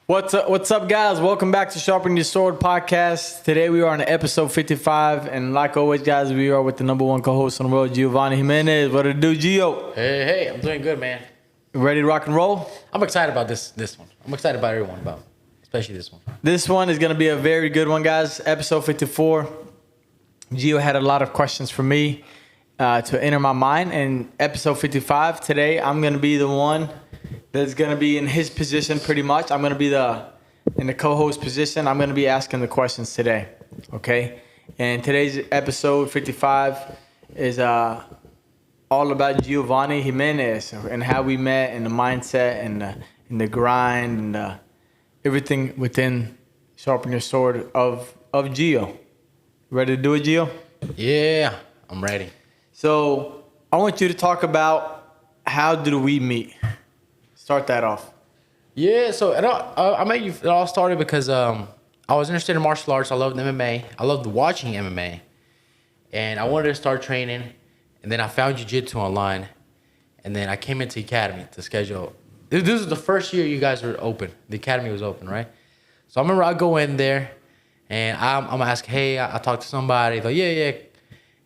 What's up, guys? Welcome back to Sharpening Your Sword podcast. Today we are on episode 55, and like always, guys, we are with the number one co-host on the world, Giovanni Jimenez. What it do, Gio? Hey, I'm doing good, man. Ready to rock and roll? I'm excited about this one. I'm excited about everyone, especially this one. This one is going to be a very good one, guys. Episode 54. Gio had a lot of questions for me to enter my mind. And episode 55, today, I'm going to be the one that's going to be in his position pretty much. I'm going to be in the co-host position. I'm going to be asking the questions today, okay? And today's episode 55 is all about Giovanni Jimenez and how we met and the mindset and the grind and everything within Sharpen Your Sword of Gio. Ready to do it, Gio? Yeah, I'm ready. So I want you to talk about how did we meet? Start that off. Yeah, so it all started because I was interested in martial arts. I loved MMA. I loved watching MMA. And I wanted to start training. And then I found jiu-jitsu online. And then I came into the academy to schedule. This was the first year you guys were open. The academy was open, right? So I remember I go in there. And I'm ask, hey, I talked to somebody. They're like, yeah.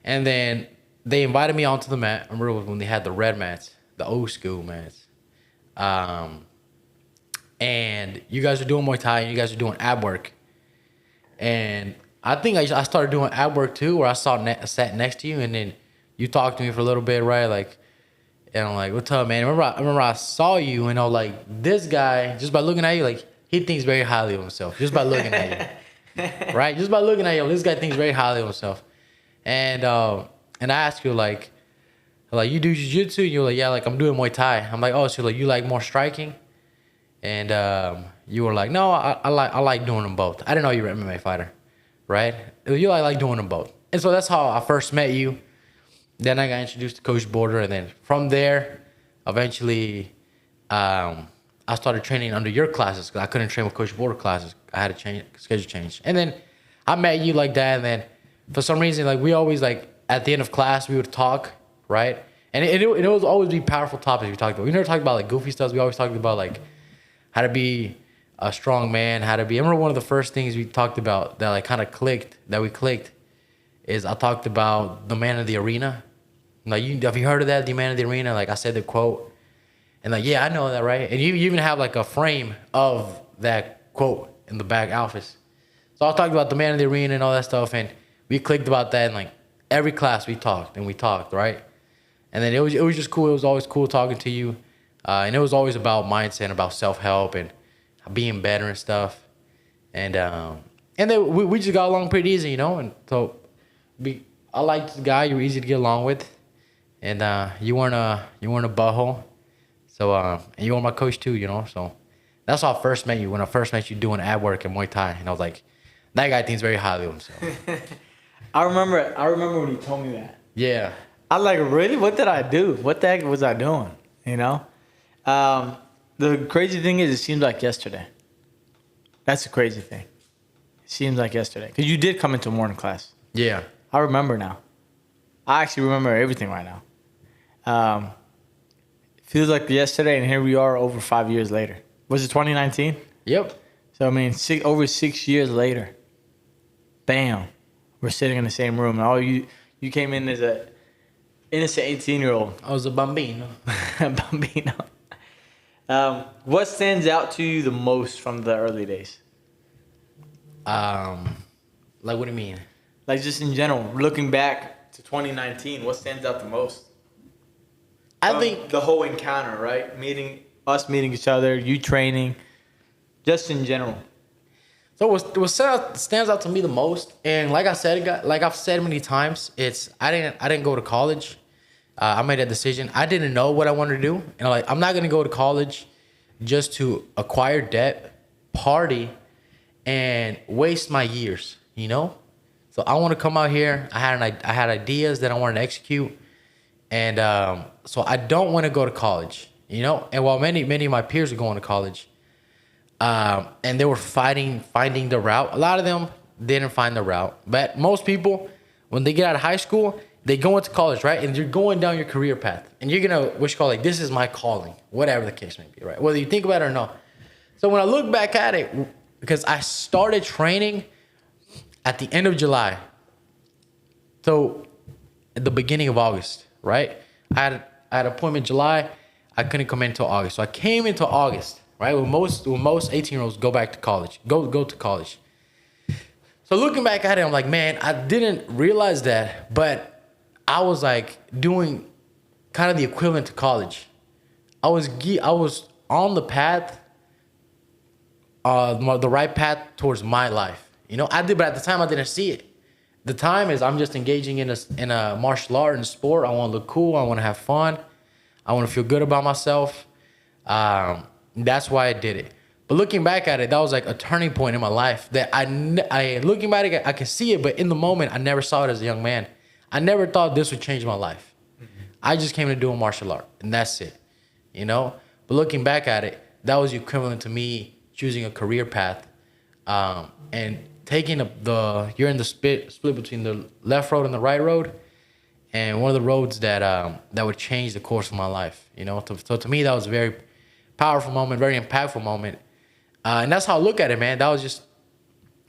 And then they invited me onto the mat. I remember when they had the red mats, the old school mats. And you guys are doing Muay Thai and you guys are doing ab work. And I think I started doing ab work too, where I sat next to you and then you talked to me for a little bit, right? Like, and I'm like, what's up, man? I remember I saw you and I was like, this guy, just by looking at you, like, he thinks very highly of himself, just by looking at you. Right? Just by looking at you, this guy thinks very highly of himself. And I asked you, like, you do jiu-jitsu? You're like, yeah, like, I'm doing Muay Thai. I'm like, oh, so like, you like more striking? And you were like, no, I like doing them both. I didn't know you were an MMA fighter, right? You like doing them both. And so that's how I first met you. Then I got introduced to Coach Border. And then from there, eventually, I started training under your classes because I couldn't train with Coach Border classes. I had to schedule change. And then I met you like that. And then for some reason, like, we always, like, at the end of class, we would talk, right? And it would always be powerful topics we talked about. We never talked about, like, goofy stuff. We always talked about, like, how to be a strong man, I remember one of the first things we talked about that, like, kind of clicked, is I talked about the man of the arena. Like, have you heard of that, the man of the arena? Like, I said the quote. And, like, yeah, I know that, right? And you even have, like, a frame of that quote in the back office. So I talked about the man of the arena and all that stuff, and we clicked about that. And, like, every class we talked, right? And then it was just cool. It was always cool talking to you. And it was always about mindset and about self-help and being better and stuff. And then we just got along pretty easy, you know? And so I liked the guy. You were easy to get along with. And you weren't a butthole. So and you were my coach too, you know? So that's how I first met you, when I first met you doing ab work and Muay Thai. And I was like, that guy thinks very highly of himself. I remember when you told me that. Yeah. I was like, really? What did I do? What the heck was I doing? You know? The crazy thing is, it seems like yesterday. That's the crazy thing. It seems like yesterday. Because you did come into morning class. Yeah. I remember now. I actually remember everything right now. It feels like yesterday, and here we are over 5 years later. Was it 2019? Yep. So, I mean, over 6 years later, bam, we're sitting in the same room. And you came in as a innocent 18-year-old. I was a bambino. Bambino. What stands out to you the most from the early days? Like, what do you mean? Like, just in general, looking back to 2019, what stands out the most? I think the whole encounter, right? Meeting each other, you training, just in general. So what stands out to me the most, and like I've said many times, it's I didn't go to college. I made that decision. I didn't know what I wanted to do, and I'm not gonna go to college just to acquire debt, party, and waste my years. You know, so I want to come out here. I had ideas that I wanted to execute, and so I don't want to go to college. You know, and while many of my peers are going to college, and they were finding the route. A lot of them didn't find the route, but most people, when they get out of high school, they go into college, right? And you're going down your career path. And you're going to, this is my calling, whatever the case may be, right? Whether you think about it or not. So when I look back at it, because I started training at the end of July. So at the beginning of August, right? I had an appointment in July. I couldn't come in until August. So I came into August, right? When most 18-year-olds go back to college, go to college. So looking back at it, I'm like, man, I didn't realize that, but I was like doing kind of the equivalent to college. I was on the path, the right path towards my life. You know, I did, but at the time I didn't see it. The time is I'm just engaging in a martial art and sport. I want to look cool. I want to have fun. I want to feel good about myself. That's why I did it. But looking back at it, that was like a turning point in my life that looking back, I can see it, but in the moment, I never saw it as a young man. I never thought this would change my life. I just came to do a martial art, and that's it, you know? But looking back at it, that was equivalent to me choosing a career path, and taking you're in the split between the left road and the right road, and one of the roads that would change the course of my life, you know? So to me, that was a very powerful moment, very impactful moment. And that's how I look at it, man. That was just,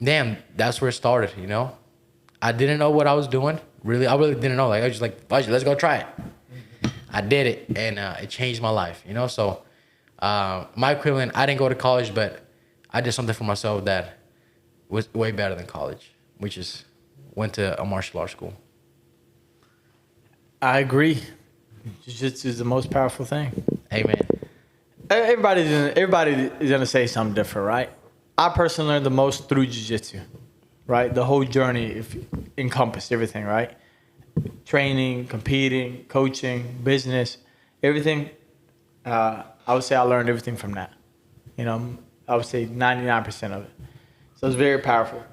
damn, that's where it started, you know? I didn't know what I was doing. I really didn't know. Like, I was just like, let's go try it. I did it, and it changed my life, you know? So my equivalent, I didn't go to college, but I did something for myself that was way better than college, which is went to a martial arts school. I agree. Jiu-jitsu is the most powerful thing. Amen. Everybody is gonna say something different, right? I personally learned the most through jiu-jitsu, right? The whole journey encompassed everything, right? Training, competing, coaching, business, everything. I would say I learned everything from that. You know, I would say 99% of it. So it's very powerful.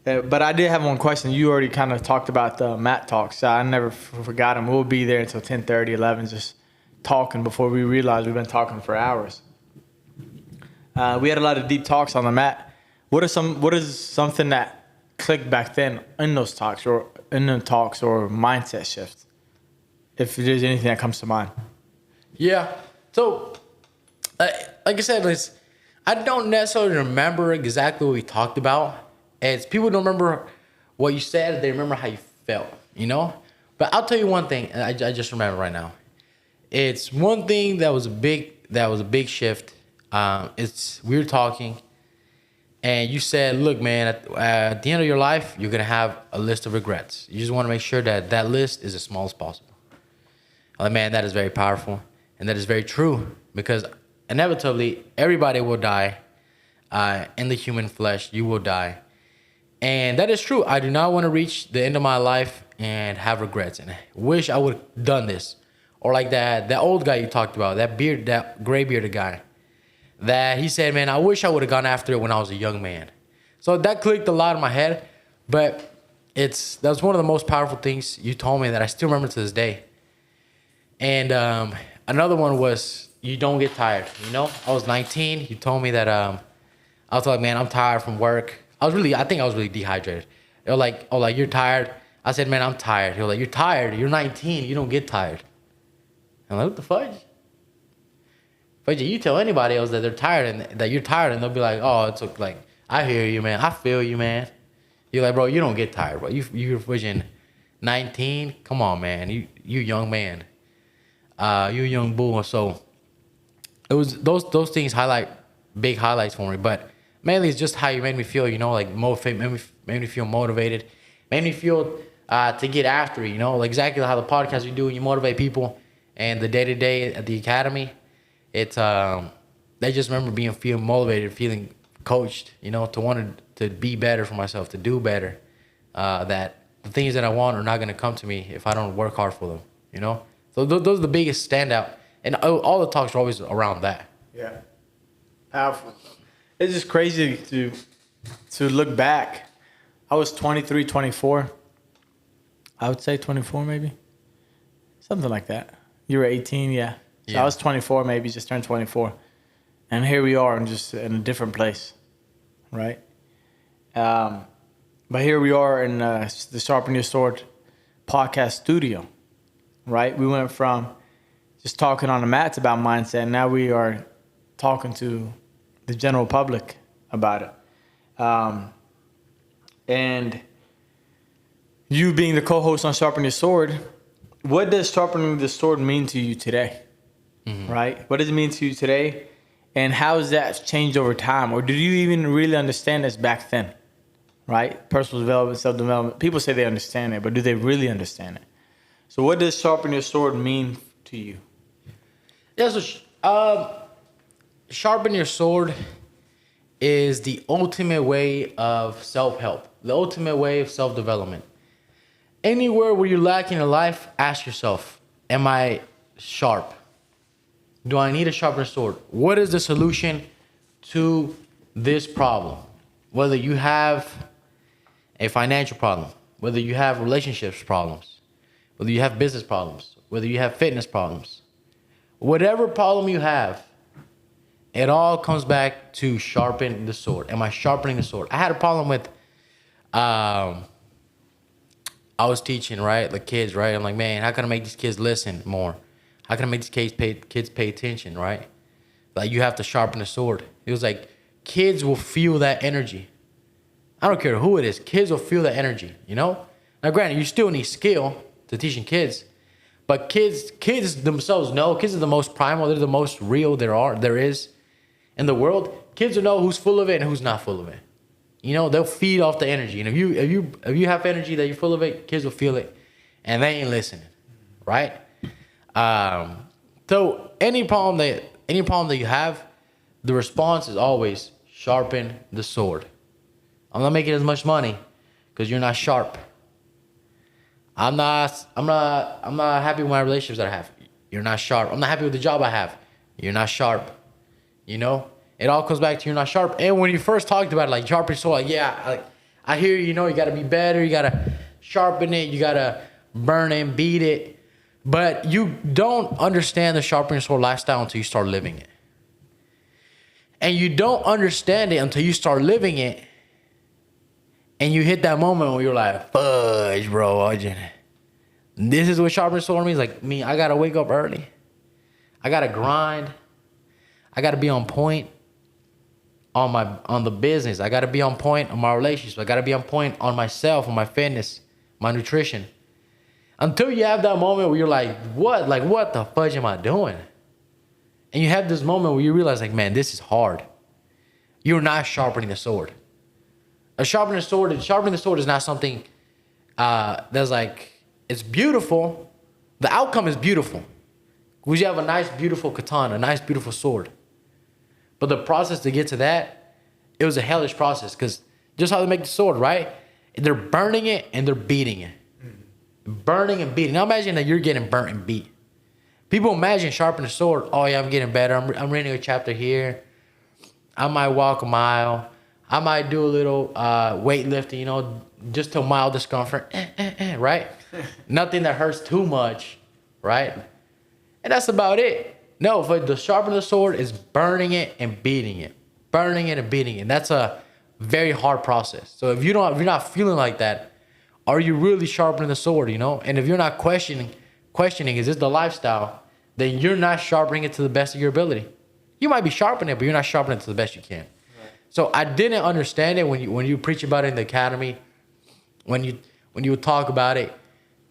But I did have one question. You already kind of talked about the mat talks. So I never forgot them. We'll be there until 10:30, 11, just talking before we realize we've been talking for hours. We had a lot of deep talks on the mat. What is something that clicked back then in those talks or mindset shifts? If there's anything that comes to mind. Yeah. So, like I said, I don't necessarily remember exactly what we talked about. As people don't remember what you said, they remember how you felt, you know? But I'll tell you one thing, and I just remember right now. It's one thing that was a big shift. We were talking, and you said, look, man, at the end of your life, you're going to have a list of regrets. You just want to make sure that list is as small as possible. I'm like, man, that is very powerful, and that is very true, because inevitably, everybody will die. In the human flesh, you will die. And that is true. I do not want to reach the end of my life and have regrets, and I wish I would have done this. Or like that old guy you talked about, that gray bearded guy, that he said, man, I wish I would have gone after it when I was a young man. So that clicked a lot in my head, but that was one of the most powerful things you told me that I still remember to this day. And another one was, you don't get tired. You know, I was 19. You told me that I was like, man, I'm tired from work. I think I was really dehydrated. They were like, oh, like, you're tired. I said, man, I'm tired. He was like, you're tired. You're 19. You don't get tired. I'm like, what the fudge? Fudge, you tell anybody else that they're tired and that you're tired, and they'll be like, oh, it's like, I hear you, man. I feel you, man. You're like, bro, you don't get tired, bro. You're fudging 19. Come on, man. You young man. You young bull. So it was those things big highlights for me. But mainly it's just how you made me feel, you know, like made me feel motivated, made me feel to get after it, you know, like exactly how the podcast you do and you motivate people. And the day-to-day at the academy, it's they just remember feeling motivated, feeling coached, you know, to want to be better for myself, to do better. That the things that I want are not going to come to me if I don't work hard for them, you know. So those are the biggest standout, and all the talks are always around that. Yeah, powerful. It's just crazy to look back. I was 23, 24. I would say 24 maybe, something like that. You were 18, yeah. So I was 24, maybe just turned 24. And here we are, just in a different place, right? But here we are in the Sharpen Your Sword podcast studio, right? We went from just talking on the mats about mindset, and now we are talking to the general public about it. And you being the co-host on Sharpen Your Sword, what does sharpening the sword mean to you today? Right? What does it mean to you today? And how has that changed over time? Or did you even really understand this back then? Right? Personal development, self-development. People say they understand it, but do they really understand it? So what does sharpen your sword mean to you? Yeah, so sharpen your sword is the ultimate way of self-help, the ultimate way of self-development. Anywhere where you're lacking in life, ask yourself, am I sharp? Do I need a sharper sword? What is the solution to this problem? Whether you have a financial problem, whether you have relationships problems, whether you have business problems, whether you have fitness problems, whatever problem you have, it all comes back to sharpen the sword. Am I sharpening the sword? I had a problem with, I was teaching, right, the kids, right? I'm like, man, how can I make these kids listen more? How can I make these kids pay attention, right? Like, you have to sharpen the sword. It was like, kids will feel that energy. I don't care who it is. Kids will feel that energy, you know? Now, granted, you still need skill to teaching kids, but kids themselves know. Kids are the most primal. They're the most real there is in the world. Kids will know who's full of it and who's not full of it. You know, they'll feed off the energy. And if you have energy that you're full of it, kids will feel it, and they ain't listening, right? So any problem that you have, the response is always sharpen the sword. I'm not making as much money because you're not sharp. I'm not happy with my relationships that I have. You're not sharp. I'm not happy with the job I have. You're not sharp. You know, it all comes back to you're not sharp. And when you first talked about it, like sharpen your sword, like, yeah, I hear you know, you got to be better. You got to sharpen it. You got to burn it and beat it. But you don't understand the sharpen your sword lifestyle until you start living it. And you don't understand it until you start living it. And you hit that moment where you're like, fudge, bro. This is what sharpen your sword means. Like, me, I got to wake up early. I got to grind. I got to be on point on the business. I got to be on point on my relationships. I got to be on point on myself, on my fitness, my nutrition. Until you have that moment where you're like, what? Like, what the fudge am I doing? And you have this moment where you realize, like, man, this is hard. You're not sharpening the sword. Sharpening the sword is not something that's like, it's beautiful. The outcome is beautiful. Because you have a nice, beautiful katana, a nice, beautiful sword. But the process to get to that, it was a hellish process. Because just how they make the sword, right? They're burning it and they're beating it. Burning and beating. Now imagine that you're getting burnt and beat. People imagine sharpening the sword. Oh yeah, I'm getting better. I'm reading a chapter here. I might walk a mile. I might do a little weightlifting, you know, just to mild discomfort, right? Nothing that hurts too much, right? And that's about it. No, but the sharpening the sword is burning it and beating it. Burning it and beating it. And that's a very hard process. So if you're not feeling like that, are you really sharpening the sword, you know? And if you're not questioning, is this the lifestyle, then you're not sharpening it to the best of your ability. You might be sharpening it, but you're not sharpening it to the best you can. Right. So I didn't understand it when you preach about it in the academy, when you would talk about it,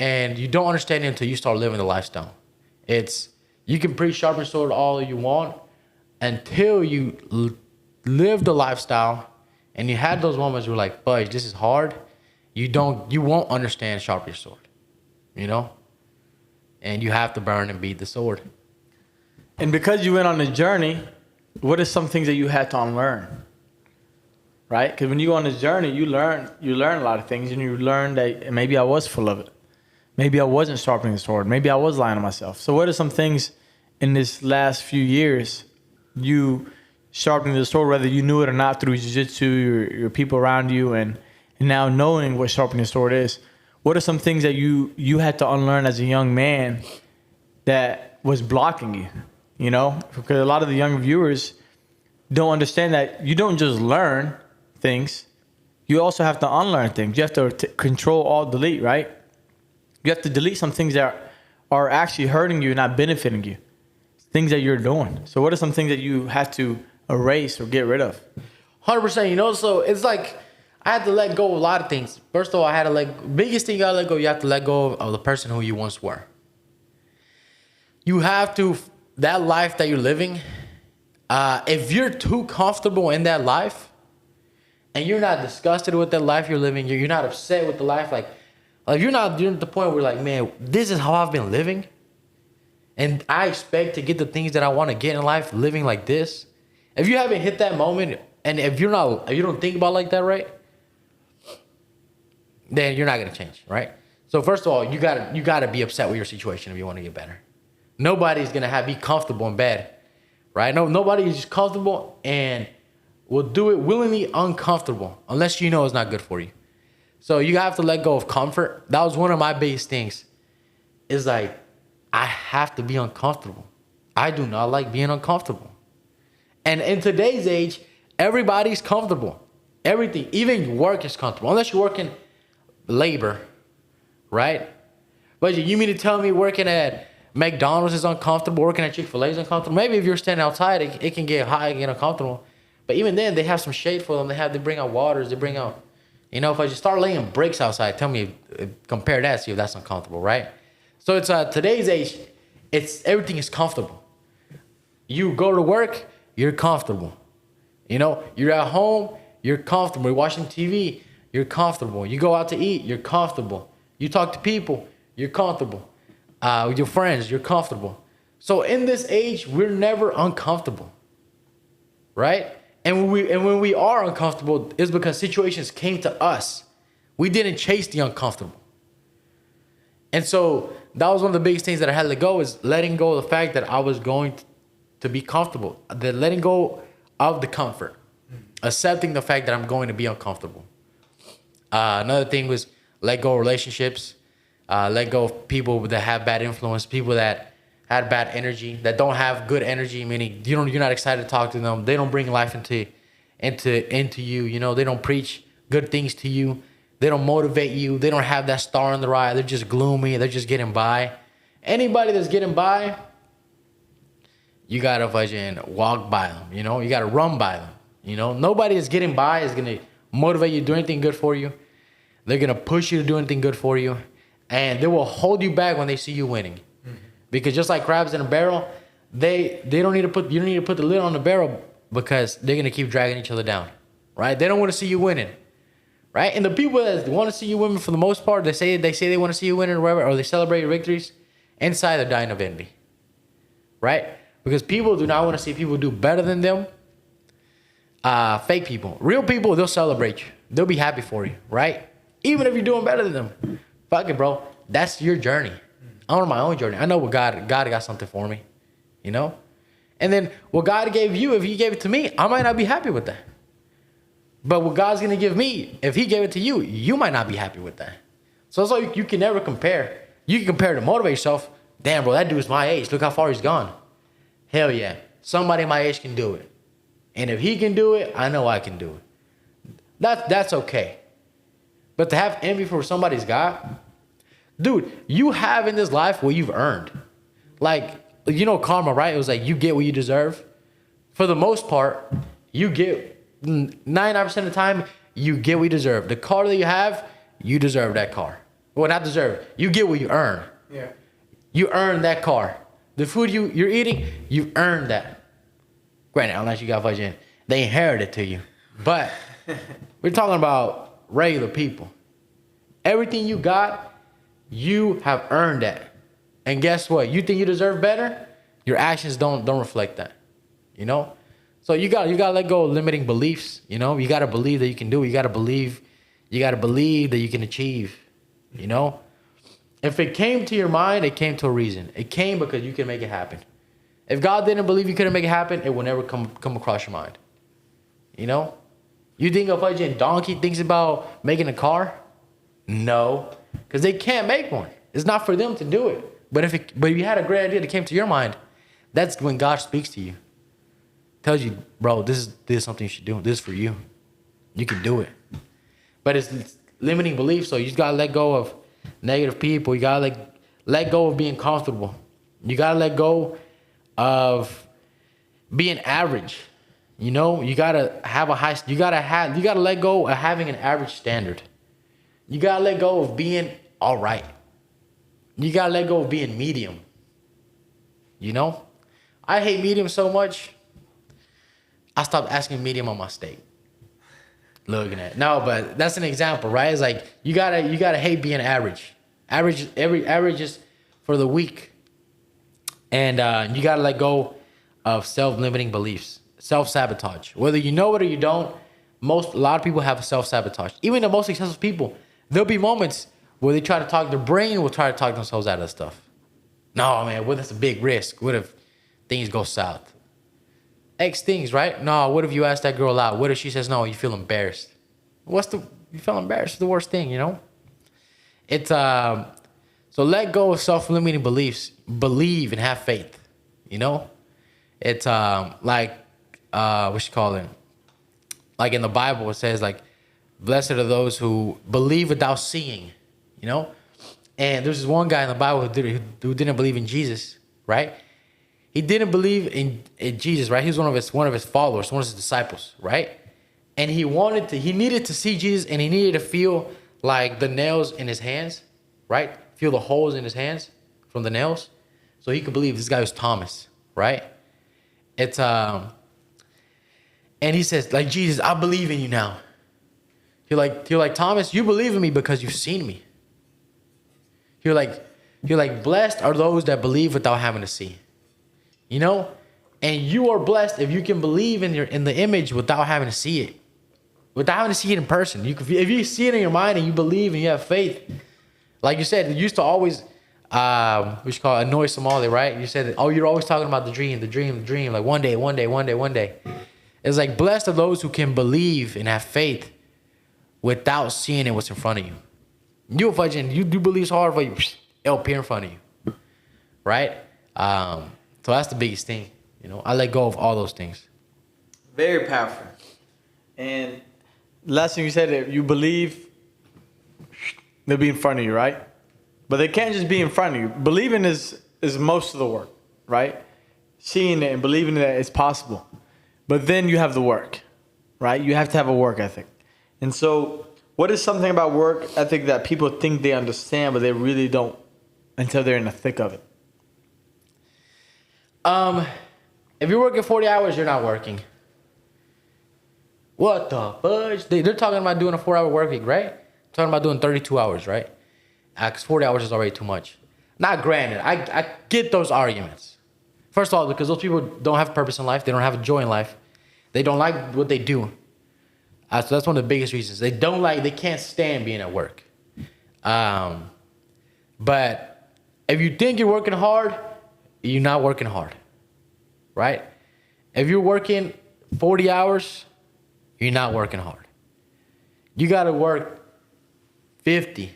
and you don't understand it until you start living the lifestyle. You can preach sharpen sword all you want until you live the lifestyle and you had those moments where you're like, fudge, this is hard. You won't understand sharpen your sword, you know? And you have to burn and beat the sword. And because you went on a journey, what are some things that you had to unlearn? Right? Because when you go on a journey, you learn a lot of things, and you learn that maybe I was full of it. Maybe I wasn't sharpening the sword. Maybe I was lying to myself. So what are some things in this last few years you sharpening the sword, whether you knew it or not through jiu-jitsu, your people around you, and now knowing what sharpening the sword is? What are some things that you had to unlearn as a young man that was blocking you? You know, because a lot of the young viewers don't understand that you don't just learn things. You also have to unlearn things. You have to control, alt, delete, right? You have to delete some things that are actually hurting you, not benefiting you. Things that you're doing. So what are some things that you had to erase or get rid of? 100%. You know, so it's like I had to let go of a lot of things. First of all, I had to biggest thing you gotta let go. You have to let go of the person who you once were. You have to, that life that you're living. If you're too comfortable in that life, and you're not disgusted with that life you're living, you're not upset with the life, like you're at the point where like, man, this is how I've been living, and I expect to get the things that I want to get in life living like this. If you haven't hit that moment, and if you don't think about it like that, right, then you're not gonna change, right? So first of all, you gotta be upset with your situation if you want to get better. Nobody's gonna be comfortable in bed, right? Nobody is just comfortable and will do it willingly uncomfortable unless you know it's not good for you. So you have to let go of comfort. That was one of my biggest things. Is like, I have to be uncomfortable. I do not like being uncomfortable. And in today's age, everybody's comfortable. Everything, even work is comfortable. Unless you're working labor, right? But you mean to tell me working at McDonald's is uncomfortable, working at Chick-fil-A is uncomfortable? Maybe if you're standing outside, it can get hot and get uncomfortable. But even then, they have some shade for them. They bring out waters. They bring out, if I just start laying bricks outside, tell me, compare that, see if that's uncomfortable, right? So it's today's age, everything is comfortable. You go to work, you're comfortable. You're at home, you're comfortable. You're watching TV, you're comfortable. You go out to eat, you're comfortable. You talk to people, you're comfortable. With your friends, you're comfortable. So in this age, we're never uncomfortable, right? And when we are uncomfortable, it's because situations came to us. We didn't chase the uncomfortable. And so that was one of the biggest things that I had to let go, is letting go of the fact that I was going to be comfortable. The letting go of the comfort. Accepting the fact that I'm going to be uncomfortable. Another thing was let go of relationships. Let go of people that have bad influence, people that had bad energy, that don't have good energy, meaning you're not excited to talk to them. They don't bring life into you. They don't preach good things to you. They don't motivate you. They don't have that star in their eye. They're just gloomy. They're just getting by. Anybody that's getting by, you gotta walk by them. You gotta run by them. Nobody that's getting by is gonna motivate you to do anything good for you. They're gonna push you to do anything good for you. And they will hold you back when they see you winning. Mm-hmm. Because just like crabs in a barrel, you don't need to put the lid on the barrel, because they're going to keep dragging each other down, right? They don't want to see you winning, right? And the people that want to see you winning, for the most part, they say they want to see you winning or whatever, or they celebrate your victories, inside they're dying of envy, right? Because people do not want to see people do better than them. Fake people. Real people, they'll celebrate you. They'll be happy for you, right? Even if you're doing better than them. Fuck it, bro. That's your journey. I'm on my own journey. I know what God got something for me, And then what God gave you, if he gave it to me, I might not be happy with that. But what God's going to give me, if he gave it to you, you might not be happy with that. So that's why you can never compare. You can compare to motivate yourself. Damn, bro, that dude's my age. Look how far he's gone. Hell yeah. Somebody my age can do it. And if he can do it, I know I can do it. That's okay. But to have envy for somebody's got, dude, you have in this life what you've earned. Like, karma, right? It was like you get what you deserve. For the most part, you get 99% of the time, you get what you deserve. The car that you have, you deserve that car. Well, not deserve. You get what you earn. Yeah. You earn that car. The food you're eating, you earned that. Granted, unless you got they inherit it to you. But we're talking about regular people. Everything you got, you have earned that. And guess what? You think you deserve better? Your actions don't reflect that. So you got to let go of limiting beliefs. You got to believe that you can do it. You got to believe that you can achieve. If it came to your mind, it came to a reason. It came because you can make it happen. If God didn't believe you couldn't make it happen, it will never come across your mind. You think a donkey thinks about making a car? No, because they can't make one. It's not for them to do it. But if you had a great idea that came to your mind, that's when God speaks to you. Tells you, bro, this is something you should do. This is for you. You can do it. But it's limiting beliefs, so you just gotta let go of negative people. You gotta let go of being comfortable. You gotta let go of being average. You know, you gotta have you gotta let go of having an average standard. You gotta let go of being all right. You gotta let go of being medium. You know, I hate medium so much. I stopped asking medium on my steak. Looking at no, but that's an example, right? It's like you gotta hate being average. Average is for the weak, and you gotta let go of self-limiting beliefs, self-sabotage. Whether you know it or you don't, a lot of people have self-sabotage. Even the most successful people, there'll be moments where they try to talk, their brain will try to talk themselves out of stuff. No, man, what if it's a big risk? What if things go south? X things, right? No, what if you ask that girl out? What if she says no, you feel embarrassed? You feel embarrassed? It's the worst thing, you know? It's, so let go of self-limiting beliefs. Believe and have faith, you know? It's, what you call it? Like in the Bible, it says like, blessed are those who believe without seeing, you know? And there's this one guy in the Bible who didn't believe in Jesus, right? He didn't believe in Jesus, right? He was one of his followers, one of his disciples, right? And he needed to see Jesus, and he needed to feel like the nails in his hands, right? Feel the holes in his hands from the nails, so he could believe. This guy was Thomas, right? It's and he says, like, Jesus, I believe in you now. You're like Thomas, you believe in me because you've seen me. You're like blessed are those that believe without having to see. You know? And you are blessed if you can believe in the image without having to see it. Without having to see it in person. If you see it in your mind and you believe and you have faith. Like you said, it used to always we should call it annoy Somali, right? You said, oh, you're always talking about the dream. Like one day. It's like blessed are those who can believe and have faith without seeing it what's in front of you. You do believe so hard, but it'll appear in front of you. Right? So that's the biggest thing. You know, I let go of all those things. Very powerful. And last thing you said, that you believe they'll be in front of you, right? But they can't just be in front of you. Believing is most of the work, right? Seeing it and believing that it's possible. But then you have the work, right? You have to have a work ethic. And so what is something about work ethic that people think they understand, but they really don't until they're in the thick of it? If you're working 40 hours, you're not working. What the fudge? They're talking about doing a 4-hour work week, right? Talking about doing 32 hours, right? Because 40 hours is already too much. Not granted, I get those arguments. First of all, because those people don't have a purpose in life. They don't have a joy in life. They don't like what they do. So that's one of the biggest reasons. They can't stand being at work. But if you think you're working hard, you're not working hard, right? If you're working 40 hours, you're not working hard. You got to work 50.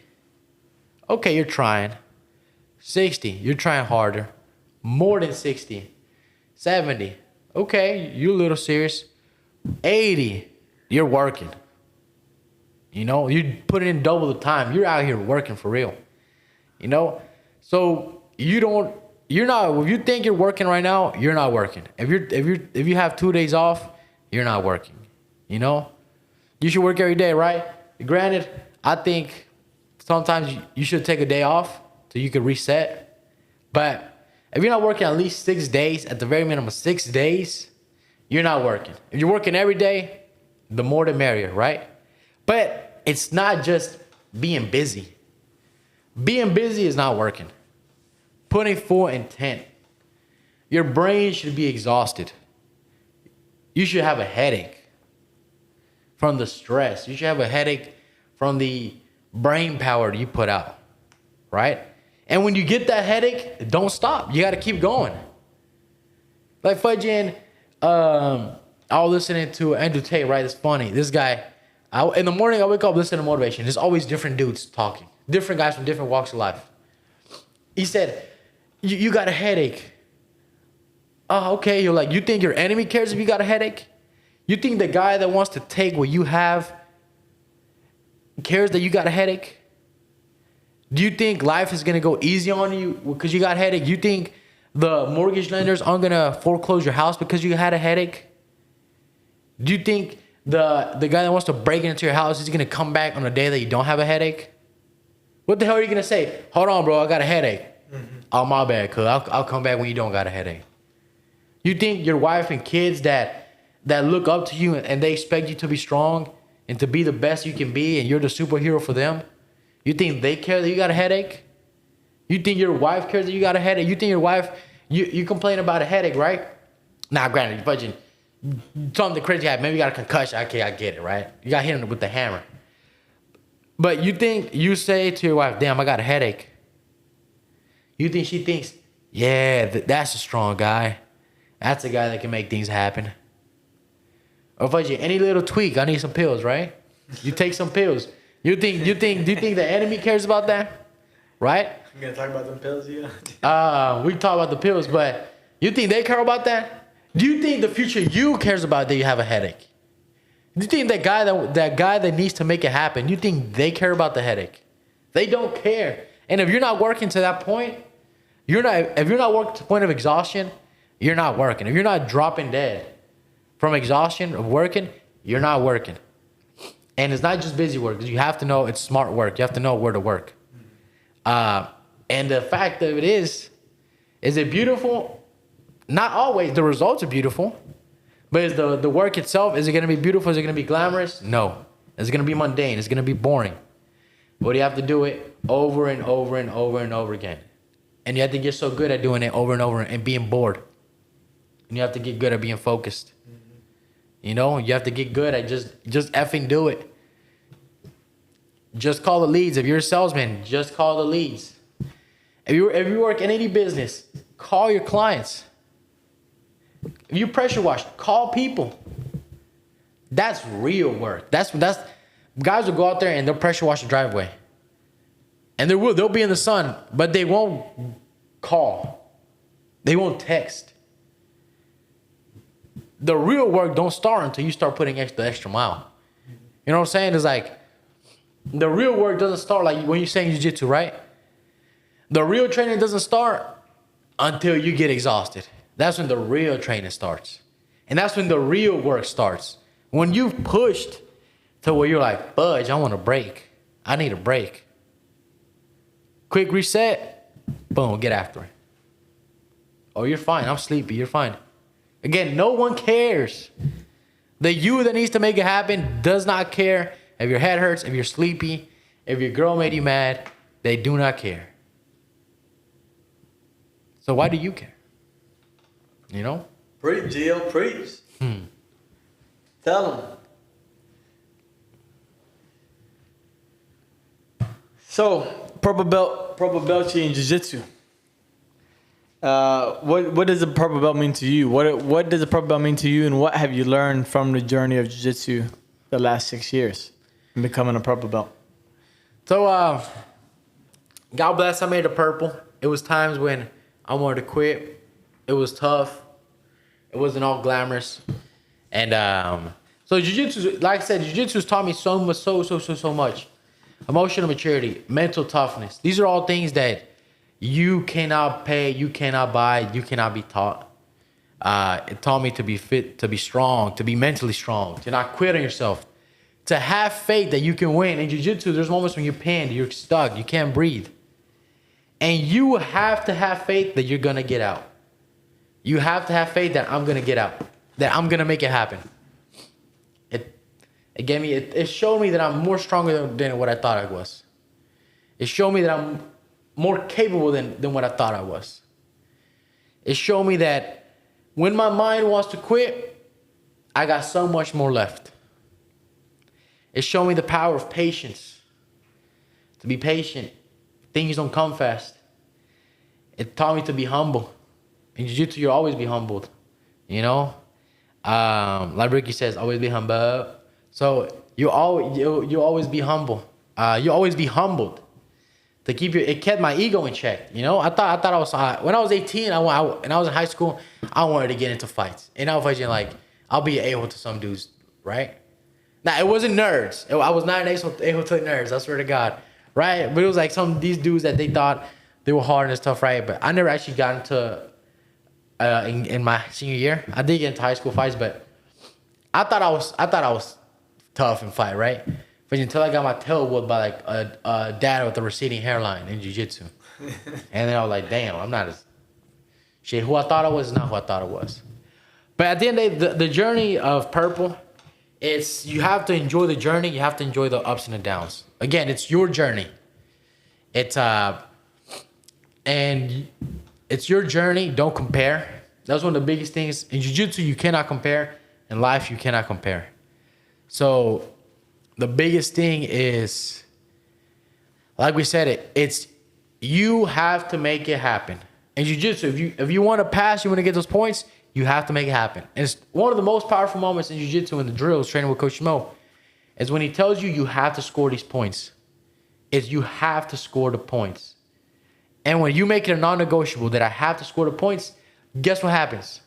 Okay, you're trying. 60, you're trying harder. More than 60. 70, okay, you're a little serious. 80, you're working. You know, you're putting in double the time. You're out here working for real. You know, so if you think you're working right now, you're not working. If you have 2 days off, you're not working. You know, you should work every day, right? Granted, I think sometimes you should take a day off so you can reset. But if you're not working at least 6 days, at the very minimum 6 days, you're not working. If you're working every day, the more the merrier, right? But it's not just being busy. Being busy is not working. Putting full intent. Your brain should be exhausted. You should have a headache from the stress. You should have a headache from the brain power you put out, right? And when you get that headache, don't stop. You got to keep going. Like fudging, I was listening to Andrew Tate, right? It's funny. This guy, in the morning, I wake up listening to motivation. There's always different dudes talking. Different guys from different walks of life. He said, you got a headache. Oh, okay. You're like, you think your enemy cares if you got a headache? You think the guy that wants to take what you have cares that you got a headache? Do you think life is going to go easy on you because you got a headache? You think the mortgage lenders aren't going to foreclose your house because you had a headache? Do you think the guy that wants to break into your house is gonna come back on a day that you don't have a headache? What the hell are you gonna say? Hold on, bro, I got a headache. Mm-hmm. Oh, my bad, cuz I'll come back when you don't got a headache. You think your wife and kids that look up to you and they expect you to be strong and to be the best you can be and you're the superhero for them, you think they care that you got a headache? You think your wife cares that you got a headache? You think your wife, you complain about a headache, right? Nah, granted, you're budging. Something crazy happened. Maybe you got a concussion. Okay, I get it, right? You got hit with the hammer. But you think you say to your wife, damn, I got a headache. You think she thinks, yeah, that's a strong guy. That's a guy that can make things happen. Or if I do any little tweak, I need some pills, right? You take some pills. Do you think the enemy cares about that? Right? You gonna talk about them pills, yeah? We talk about the pills, but you think they care about that? Do you think the future you cares about that you have a headache? Do you think that guy that needs to make it happen, you think they care about the headache? They don't care. And if you're not working to that point, if you're not working to the point of exhaustion, you're not working. If you're not dropping dead from exhaustion of working, you're not working. And it's not just busy work. You have to know it's smart work. You have to know where to work. And the fact of it is it beautiful? Not always. The results are beautiful. But is the work itself, is it going to be beautiful? Is it going to be glamorous? No. It's going to be mundane. It's going to be boring. But you have to do it over and over and over and over again. And you have to get so good at doing it over and over and being bored. And you have to get good at being focused. You know, you have to get good at just effing do it. Just call the leads. If you're a salesman, just call the leads. If you work in any business, call your clients. If you pressure wash, call people. That's real work. That's guys will go out there and they'll pressure wash the driveway. And they'll be in the sun, but they won't call. They won't text. The real work don't start until you start putting the extra mile. You know what I'm saying? It's like the real work doesn't start like when you're saying jiu-jitsu, right? The real training doesn't start until you get exhausted. That's when the real training starts. And that's when the real work starts. When you've pushed to where you're like, budge, I want a break. I need a break. Quick reset. Boom, get after it. Oh, you're fine. I'm sleepy. You're fine. Again, no one cares. The you that needs to make it happen does not care if your head hurts, if you're sleepy, if your girl made you mad. They do not care. So why do you care? You know? Preach, Gio, preach. Tell them. So, purple belt in jiu-jitsu. What does the purple belt mean to you? What does the purple belt mean to you, and what have you learned from the journey of jiu-jitsu the last 6 years in becoming a purple belt? So, God bless, I made a purple. It was times when I wanted to quit. It was tough. It wasn't all glamorous. And so jiu-jitsu, like I said, jiu-jitsu has taught me so much. Emotional maturity, mental toughness. These are all things that you cannot pay, you cannot buy, you cannot be taught. It taught me to be fit, to be strong, to be mentally strong, to not quit on yourself, to have faith that you can win. In jiu-jitsu, there's moments when you're pinned, you're stuck, you can't breathe. And you have to have faith that you're going to get out. You have to have faith that I'm going to get out, that I'm going to make it happen. It showed me that I'm more stronger than what I thought I was. It showed me that I'm more capable than what I thought I was. It showed me that when my mind wants to quit, I got so much more left. It showed me the power of patience. To be patient. Things don't come fast. It taught me to be humble. In jiu-jitsu, you'll always be humbled. You know? Like Ricky says, always be humble. So you always be humble. You always be humbled. To keep it kept my ego in check. You know, I thought I was when I was 18, and I was in high school, I wanted to get into fights. And I was fighting like I'll be an a-hole to some dudes, right? Now it wasn't nerds. I was not an a-hole to nerds. I swear to God, right? But it was like these dudes that they thought they were hard and stuff, right? But I never actually got into in my senior year. I did get into high school fights, but I thought I was tough and fight, right? But until I got my tail whooped by like a dad with a receding hairline in jiu-jitsu. And then I was like, damn, I'm not as shit. Who I thought I was is not who I thought it was. But at the end of the day, the journey of purple, it's you have to enjoy the journey. You have to enjoy the ups and the downs. Again, it's your journey. It's and it's your journey. Don't compare. That's one of the biggest things in jiu-jitsu. You cannot compare. In life, you cannot compare. So the biggest thing is, like we said, it's you have to make it happen. In jiu-jitsu, if you want to pass, you want to get those points, you have to make it happen. And it's one of the most powerful moments in jiu-jitsu in the drills, training with Coach Mo, is when he tells you you have to score these points. Is you have to score the points. And when you make it a non-negotiable that I have to score the points, guess what happens?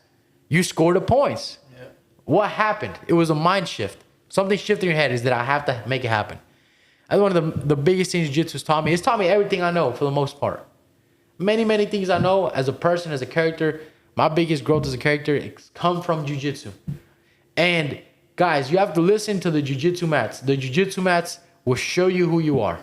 You score the points. Yeah. What happened? It was a mind shift. Something shifted in your head is that I have to make it happen. That's one of the biggest things jiu-jitsu has taught me. It's taught me everything I know for the most part. Many, many things I know as a person, as a character. My biggest growth as a character comes from jiu-jitsu. And guys, you have to listen to the jiu-jitsu mats. The jiu-jitsu mats will show you who you are.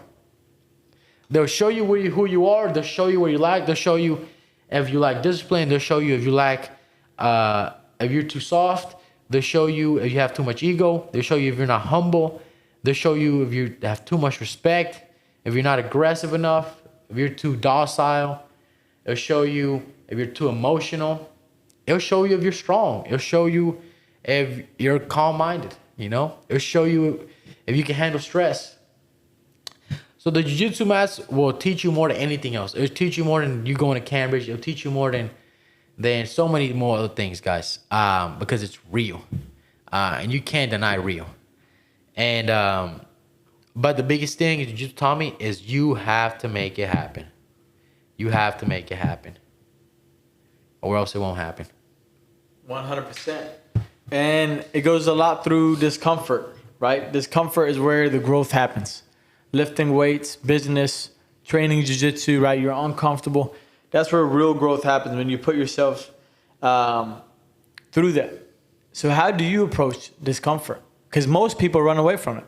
They'll show you who you are. They'll show you what you like. They'll show you if you like discipline. They'll show you if you lack, if you're too soft. They'll show you if you have too much ego. They'll show you if you're not humble. They'll show you if you have too much respect, if you're not aggressive enough, if you're too docile. It'll show you if you're too emotional. It'll show you if you're strong. It'll show you if you're calm-minded, you know? It'll show you if you can handle stress. So the jiu-jitsu mats will teach you more than anything else. It'll teach you more than you going to Cambridge. It'll teach you more than so many more other things, guys, because it's real. And you can't deny real. And but the biggest thing is jiu-jitsu taught me is you have to make it happen. You have to make it happen, or else it won't happen. 100%. And it goes a lot through discomfort, right? Discomfort is where the growth happens. Lifting weights, business, training jiu-jitsu, right? You're uncomfortable. That's where real growth happens, when you put yourself through that. So how do you approach discomfort? Because most people run away from it,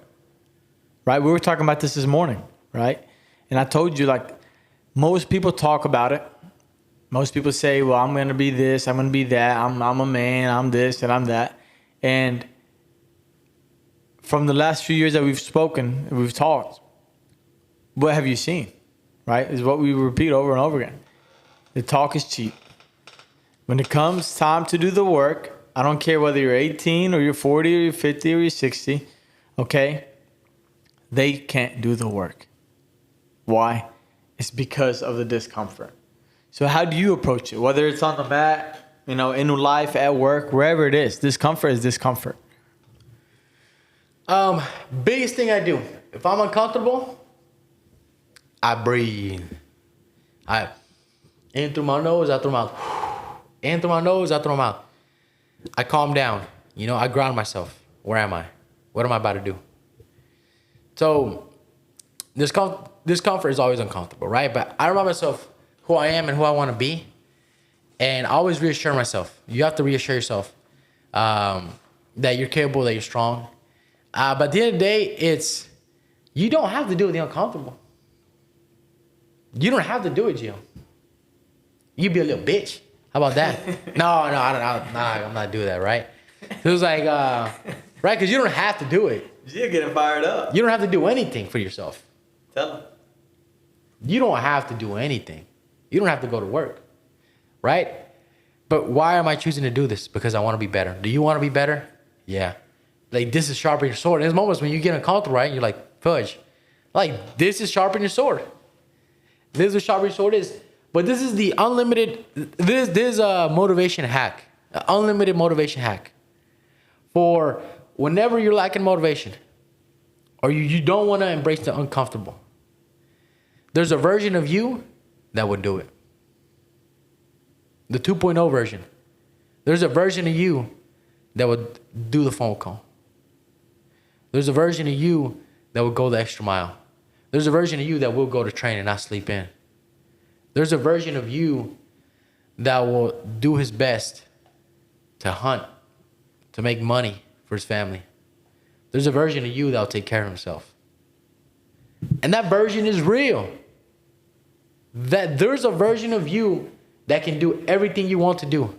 right? We were talking about this morning, right? And I told you, like, most people talk about it. Most people say, well, I'm going to be this, I'm going to be that, I'm a man, I'm this, and I'm that. And from the last few years that we've spoken, we've talked, what have you seen, right? Is what we repeat over and over again. The talk is cheap. When it comes time to do the work, I don't care whether you're 18 or you're 40 or you're 50 or you're 60, okay? They can't do the work. Why? It's because of the discomfort. So how do you approach it? Whether it's on the mat, you know, in life, at work, wherever it is, discomfort is discomfort. Biggest thing I do, if I'm uncomfortable, I breathe. I in through my nose, out through my mouth. In through my nose, out through my mouth. I calm down. You know, I ground myself. Where am I? What am I about to do? So discomfort is always uncomfortable, right? But I remind myself who I am and who I want to be. And I always reassure myself. You have to reassure yourself that you're capable, that you're strong. But at the end of the day, you don't have to do the uncomfortable. You don't have to do it, Gio. You be a little bitch. How about that? No, I'm not doing that, right? So it was like, right? Because you don't have to do it. You're getting fired up. You don't have to do anything for yourself. Tell them. You don't have to do anything. You don't have to go to work, right? But why am I choosing to do this? Because I want to be better. Do you want to be better? Yeah. Like, this is sharpening your sword. There's moments when you get uncomfortable, right? You're like, fudge. Like, this is sharpening your sword. This is what sharpening your sword is. But this is the unlimited, this is a motivation hack. An unlimited motivation hack. For whenever you're lacking motivation, or you don't want to embrace the uncomfortable, there's a version of you that would do it. The 2.0 version. There's a version of you that would do the phone call. There's a version of you that would go the extra mile. There's a version of you that will go to train and not sleep in. There's a version of you that will do his best to hunt, to make money for his family. There's a version of you that'll take care of himself. And that version is real. That there's a version of you that can do everything you want to do.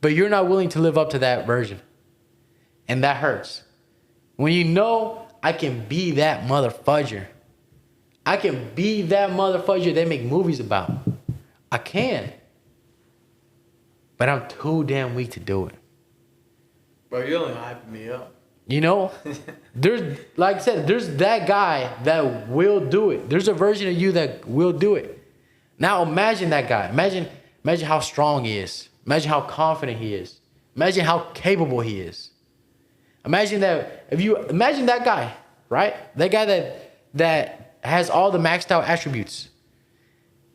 But you're not willing to live up to that version. And that hurts. When you know I can be that motherfudger. I can be that motherfudger they make movies about. I can. But I'm too damn weak to do it. Bro, you're only hyping me up. You know? There's, like I said, there's that guy that will do it. There's a version of you that will do it. Now imagine that guy. Imagine how strong he is. Imagine how confident he is. Imagine how capable he is. Imagine that imagine that guy, right? That guy that has all the maxed out attributes.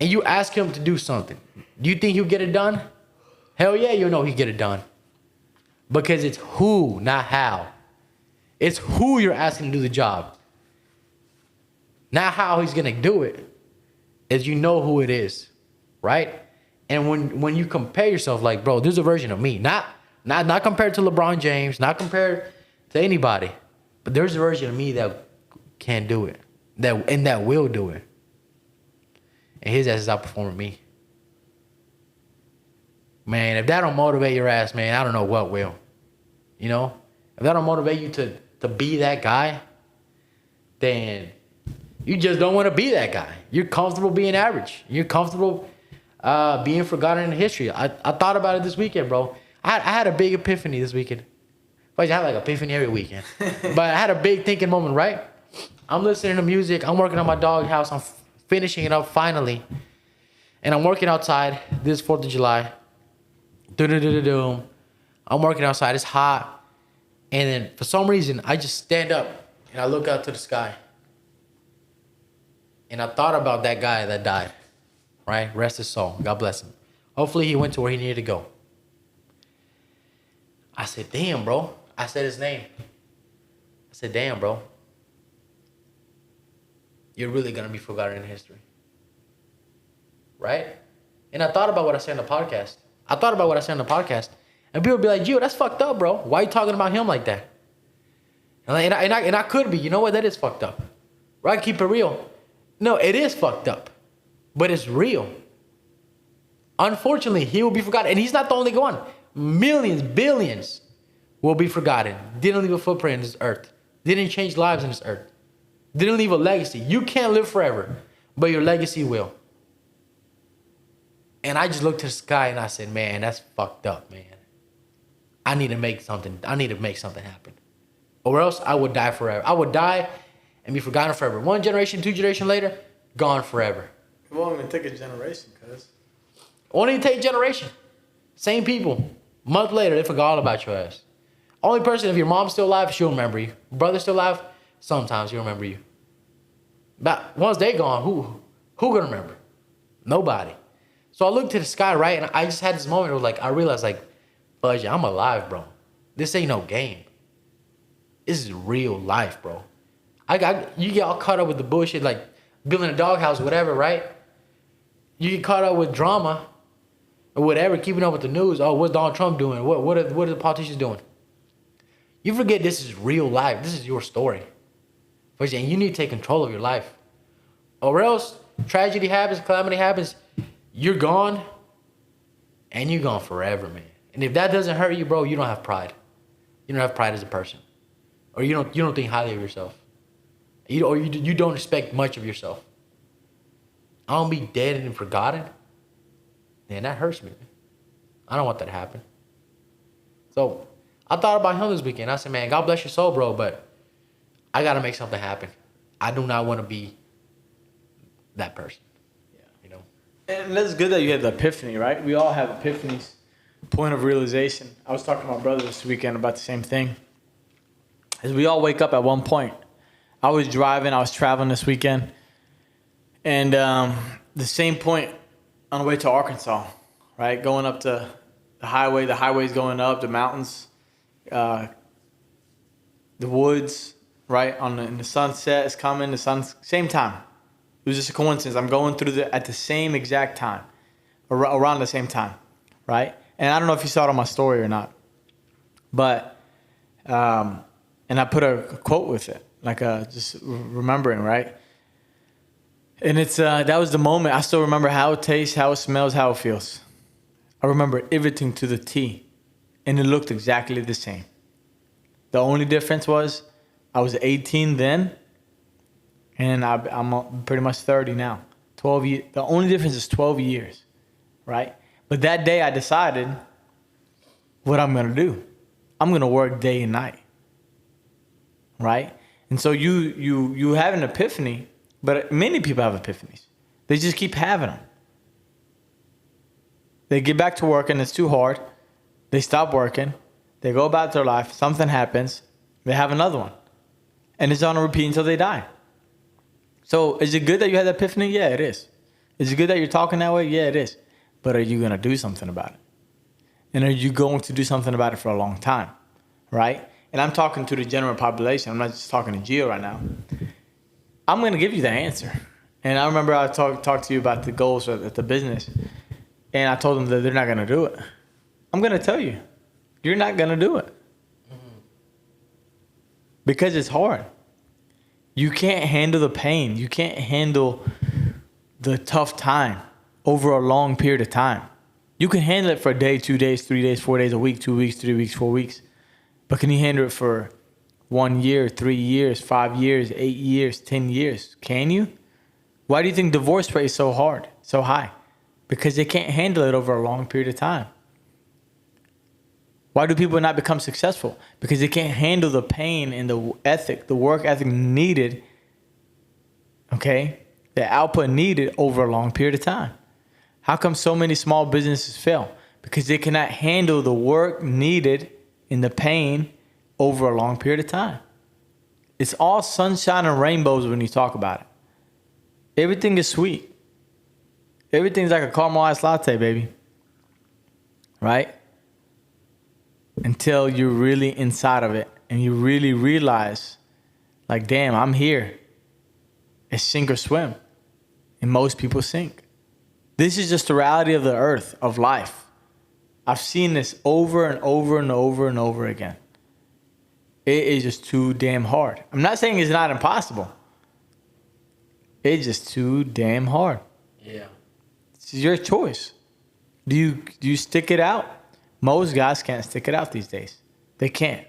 And you ask him to do something. Do you think he'll get it done? Hell yeah, you know he'll get it done. Because it's who, not how. It's who you're asking to do the job. Not how he's gonna do it. Is you know who it is, right? And when you compare yourself, like, bro, there's a version of me. Not compared to LeBron James, not compared to anybody. But there's a version of me that can do it. That will do it. And his ass is outperforming me. Man, if that don't motivate your ass, man, I don't know what will. You know? If that don't motivate you to be that guy, then you just don't want to be that guy. You're comfortable being average. You're comfortable being forgotten in history. I thought about it this weekend, bro. I had a big epiphany this weekend. I have like epiphany every weekend. But I had a big thinking moment, right? I'm listening to music. I'm working on my dog house. I'm finishing it up finally. And I'm working outside this 4th of July. I'm working outside. It's hot. And then for some reason, I just stand up and I look out to the sky. And I thought about that guy that died, right? Rest his soul. God bless him. Hopefully he went to where he needed to go. I said, damn, bro. I said his name. I said, damn, bro. You're really going to be forgotten in history. Right? And I thought about what I said in the podcast. And people would be like, Gio, that's fucked up, bro. Why are you talking about him like that? And I could be. You know what? That is fucked up. Right? Keep it real. No, it is fucked up. But it's real. Unfortunately, he will be forgotten. And he's not the only one. Millions, billions will be forgotten. Didn't leave a footprint in this earth. Didn't change lives in this earth. Didn't leave a legacy. You can't live forever, but your legacy will. And I just looked to the sky and I said, man, that's fucked up, man. I need to make something happen. Or else I would die forever. I would die and be forgotten forever. 1 generation, 2 generations later, gone forever. It won't even take a generation, cuz. Only take a generation. Same people. A month later, they forgot all about your ass. Only person, if your mom's still alive, she'll remember you. Brother's still alive, sometimes he'll remember you. But once they gone, who gonna remember? Nobody. So I looked to the sky, right? And I just had this moment where I realized Fudge, I'm alive, bro. This ain't no game. This is real life, bro. You get all caught up with the bullshit, like building a doghouse, whatever, right? You get caught up with drama or whatever, keeping up with the news. Oh, what's Donald Trump doing? What are the politicians doing? You forget this is real life. This is your story. And you need to take control of your life. Or else tragedy happens, calamity happens, you're gone, and you're gone forever, man. And if that doesn't hurt you, bro, you don't have pride. You don't have pride as a person. Or you don't think highly of yourself. You don't expect much of yourself. I don't be dead and forgotten. Man, that hurts me, man. I don't want that to happen. So I thought about him this weekend. I said, man, God bless your soul, bro, but I got to make something happen. I do not want to be that person. Yeah, you know. And that's good that you had the epiphany, right? We all have epiphanies, point of realization. I was talking to my brother this weekend about the same thing. As we all wake up at one point. I was traveling this weekend, and the same point on the way to Arkansas, right? Going up to the highway's going up, the mountains, the woods, right? And the sunset is coming, same time. It was just a coincidence. I'm going through at the same exact time, around the same time, right? And I don't know if you saw it on my story or not. But, and I put a quote with it, like just remembering, right? And it's that was the moment. I still remember how it tastes, how it smells, how it feels. I remember everything to the T, and it looked exactly the same. The only difference was I was 18 then, and I'm pretty much 30 now. 12 years. The only difference is 12 years, right? But that day I decided what I'm gonna do. I'm gonna work day and night, right? And so you have an epiphany, but many people have epiphanies. They just keep having them. They get back to work and it's too hard. They stop working. They go about their life. Something happens. They have another one. And it's on a repeat until they die. So is it good that you had that epiphany? Yeah, it is. Is it good that you're talking that way? Yeah, it is. But are you going to do something about it? And are you going to do something about it for a long time? Right? And I'm talking to the general population. I'm not just talking to Gio right now. I'm going to give you the answer. And I remember I talked to you about the goals at the business. And I told them that they're not going to do it. I'm going to tell you. You're not going to do it. Because it's hard. You can't handle the pain. You can't handle the tough time over a long period of time. You can handle it for a day, 2 days, 3 days, 4 days, a week, 2 weeks, 3 weeks, 4 weeks. But can you handle it for 1 year, 3 years, 5 years, 8 years, 10 years? Can you? Why do you think divorce rate is so hard, so high? Because they can't handle it over a long period of time. Why do people not become successful? Because they can't handle the pain and the work ethic needed, okay? The output needed over a long period of time. How come so many small businesses fail? Because they cannot handle the work needed and the pain over a long period of time. It's all sunshine and rainbows when you talk about it. Everything is sweet. Everything's like a caramelized latte, baby. Right? Until you're really inside of it and you really realize, like, damn, I'm here. It's sink or swim. And most people sink. This is just the reality of the earth, of life. I've seen this over and over and over and over again. It is just too damn hard. I'm not saying it's not impossible. It's just too damn hard. Yeah. It's your choice. Do you stick it out? Most guys can't stick it out these days. They can't.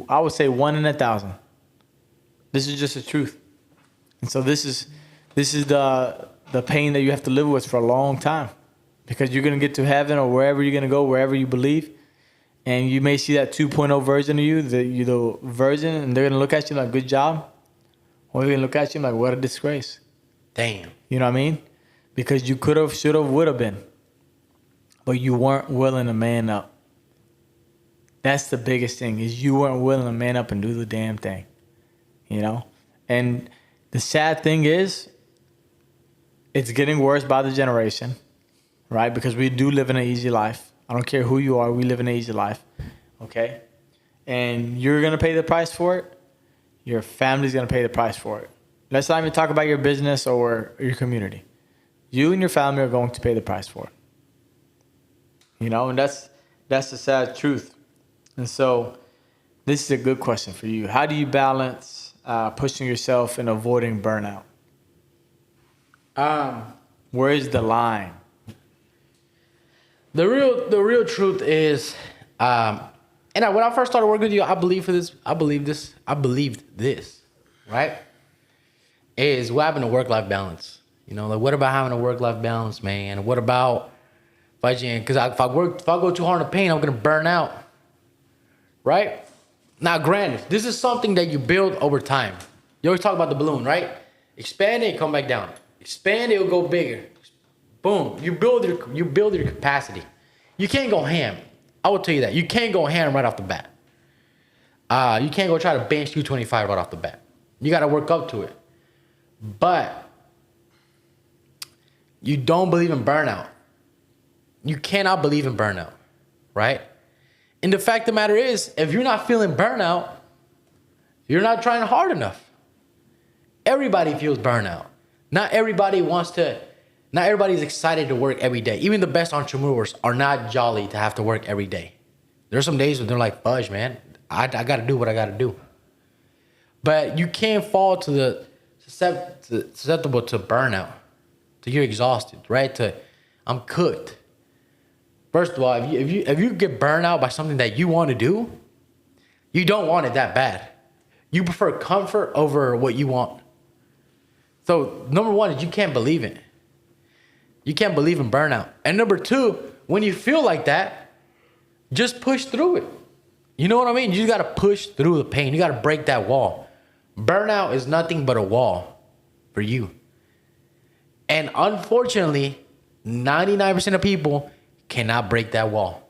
I would say 1 in 1,000. This is just the truth. And so this is the pain that you have to live with for a long time. Because you're going to get to heaven or wherever you're going to go, wherever you believe. And you may see that 2.0 version of you, the version, and they're going to look at you like, good job. Or they're going to look at you like, what a disgrace. Damn. You know what I mean? Because you could have, should have, would have been. But you weren't willing to man up. That's the biggest thing, is you weren't willing to man up and do the damn thing. You know? And the sad thing is, it's getting worse by the generation, right? Because we do live in an easy life. I don't care who you are, we live in an easy life, okay? And you're going to pay the price for it. Your family's going to pay the price for it. Let's not even talk about your business or your community. You and your family are going to pay the price for it. You know, and that's the sad truth. And so this is a good question for you. How do you balance pushing yourself and avoiding burnout? Where is the line? The real truth is, and when I first started working with you, I believed this, right? Is what having a work-life balance. You know, like, what about having a work-life balance, man? What about because if I go too hard in the pain, I'm gonna burn out, right? Now, granted, this is something that you build over time. You always talk about the balloon, right? Expand it, come back down. Expand it, it'll go bigger. Boom. You build your capacity. You can't go ham. I will tell you that. You can't go ham right off the bat. You can't go try to bench 225 right off the bat. You got to work up to it. But you don't believe in burnout. You cannot believe in burnout, right? And the fact of the matter is, if you're not feeling burnout, you're not trying hard enough. Everybody feels burnout. Not everybody is excited to work every day. Even the best entrepreneurs are not jolly to have to work every day. There's some days when they're like, fudge, man, I got to do what I got to do. But you can't fall to the susceptible to burnout, to you're exhausted, right? To I'm cooked. First of all, if you get burned out by something that you want to do, you don't want it that bad. You prefer comfort over what you want. So number one is you can't believe it. You can't believe in burnout. And number two, when you feel like that, just push through it. You know what I mean? You got to push through the pain. You got to break that wall. Burnout is nothing but a wall for you. And unfortunately, 99% of people cannot break that wall.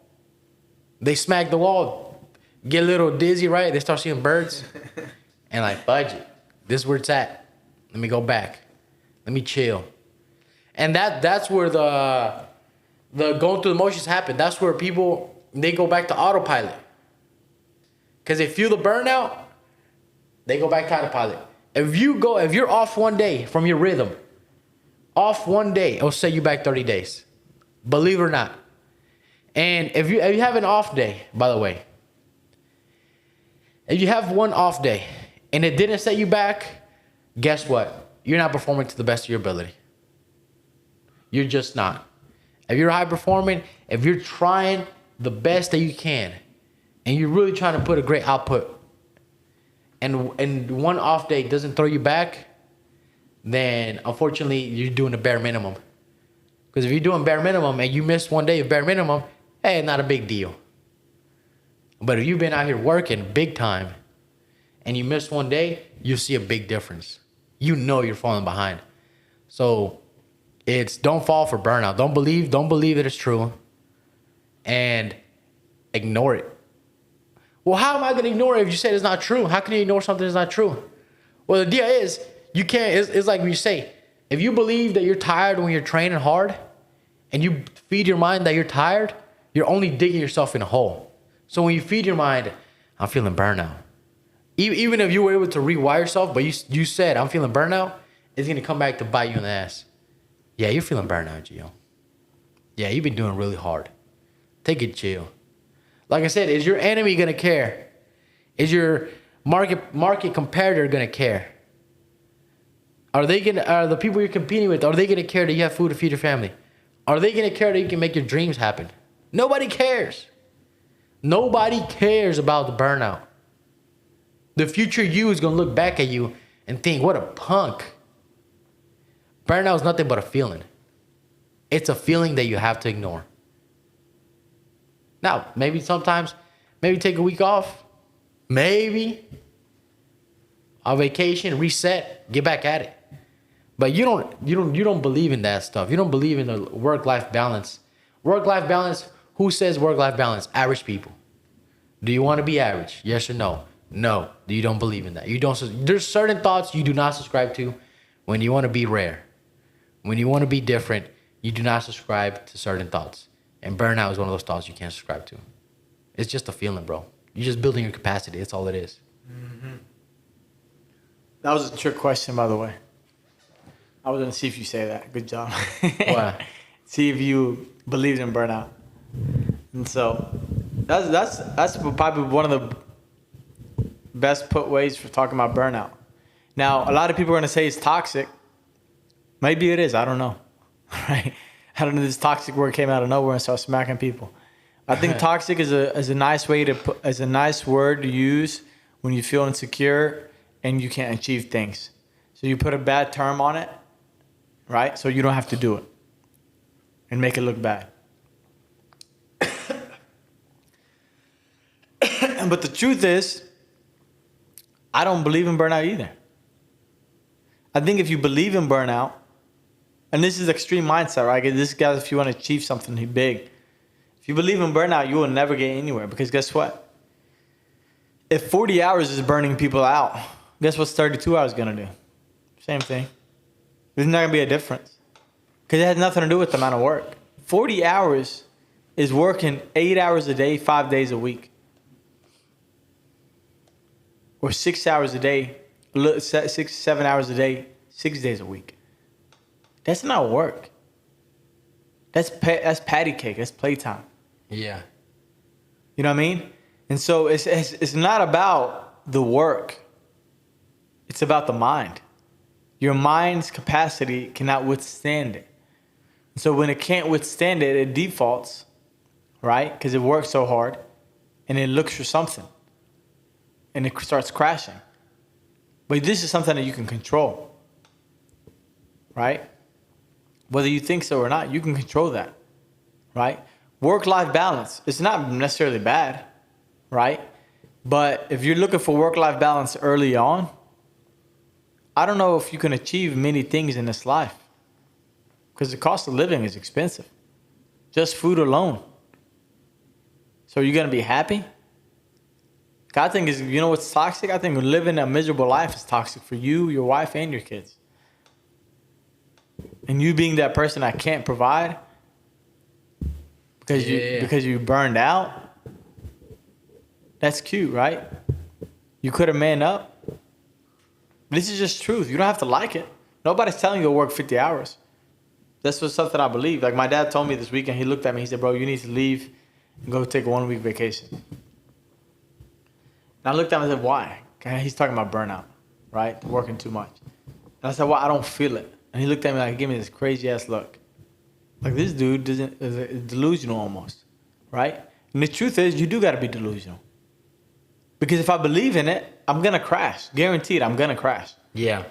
They smack the wall, get a little dizzy, right? They start seeing birds and like, budget. This is where it's at. Let me go back. Let me chill. And that's where the going through the motions happen. That's where people, they go back to autopilot. Because they feel the burnout, they go back to autopilot. If you're off one day from your rhythm, off one day, it'll set you back 30 days. Believe it or not. And if you have an off day, by the way, if you have one off day and it didn't set you back, guess what? You're not performing to the best of your ability. You're just not. If you're high performing, if you're trying the best that you can, and you're really trying to put a great output, and one off day doesn't throw you back, then unfortunately you're doing the bare minimum. Because if you're doing bare minimum and you miss one day of bare minimum, hey, not a big deal. But if you've been out here working big time and you miss one day, you'll see a big difference. You know you're falling behind. So it's don't fall for burnout. Don't believe that it's true. And ignore it. Well, how am I going to ignore it if you said it's not true? How can you ignore something that's not true? Well, the deal is, you can't, it's like when you say, if you believe that you're tired when you're training hard and you feed your mind that you're tired, you're only digging yourself in a hole. So when you feed your mind, I'm feeling burnout. Even if you were able to rewire yourself, but you said, I'm feeling burnout, it's going to come back to bite you in the ass. Yeah, you're feeling burnout, Gio. Yeah, you've been doing really hard. Take it chill. Like I said, is your enemy going to care? Is your market competitor going to care? Are the people you're competing with, are they going to care that you have food to feed your family? Are they going to care that you can make your dreams happen? Nobody cares. Nobody cares about the burnout. The future you is going to look back at you and think, what a punk. Burnout is nothing but a feeling. It's a feeling that you have to ignore. Now, maybe take a week off. Maybe. On vacation, reset, get back at it. But you don't believe in that stuff. You don't believe in the work-life balance. Work-life balance, who says work-life balance? Average people. Do you want to be average? Yes or no? No. You don't believe in that. There's certain thoughts you do not subscribe to when you want to be rare. When you want to be different, you do not subscribe to certain thoughts. And burnout is one of those thoughts you can't subscribe to. It's just a feeling, bro. You're just building your capacity. That's all it is. Mm-hmm. That was a trick question, by the way. I was going to see if you say that. Good job. What? See if you believed in burnout. And so that's probably one of the best put ways for talking about burnout. Now, a lot of people are going to say it's toxic. Maybe it is. I don't know. Right? I don't know. This toxic word came out of nowhere and started smacking people. I think toxic is a nice way to put, is a nice word to use when you feel insecure and you can't achieve things. So you put a bad term on it, right? So you don't have to do it and make it look bad. But the truth is, I don't believe in burnout either. I think if you believe in burnout, and this is extreme mindset, right? This guy, if you want to achieve something big, if you believe in burnout, you will never get anywhere. Because guess what? If 40 hours is burning people out, guess what's 32 hours going to do? Same thing. There's not going to be a difference. Because it has nothing to do with the amount of work. 40 hours is working 8 hours a day, 5 days a week. Or 6 hours a day, 7 hours a day, 6 days a week. That's not work. That's patty cake. That's playtime. Yeah. You know what I mean? And so it's not about the work. It's about the mind. Your mind's capacity cannot withstand it. And so when it can't withstand it, it defaults, right? Because it works so hard and it looks for something and it starts crashing. But this is something that you can control, right? Whether you think so or not, you can control that, right? Work-life balance, it's not necessarily bad, right? But if you're looking for work-life balance early on, I don't know if you can achieve many things in this life because the cost of living is expensive. Just food alone. So are you going to be happy? I think you know what's toxic? I think living a miserable life is toxic for you, your wife, and your kids. And you being that person that can't provide because you burned out. That's cute, right? You could have man up. This is just truth. You don't have to like it. Nobody's telling you to work 50 hours. That's just something I believe. Like my dad told me this weekend, he looked at me, he said, bro, you need to leave and go take a 1 week vacation. And I looked at him and said, why? He's talking about burnout, right? Working too much. And I said, well, I don't feel it. And he looked at me like, he gave me this crazy ass look. Like this dude is delusional almost, right? And the truth is, you do got to be delusional. Because if I believe in it, I'm going to crash. Guaranteed, I'm going to crash. Yeah.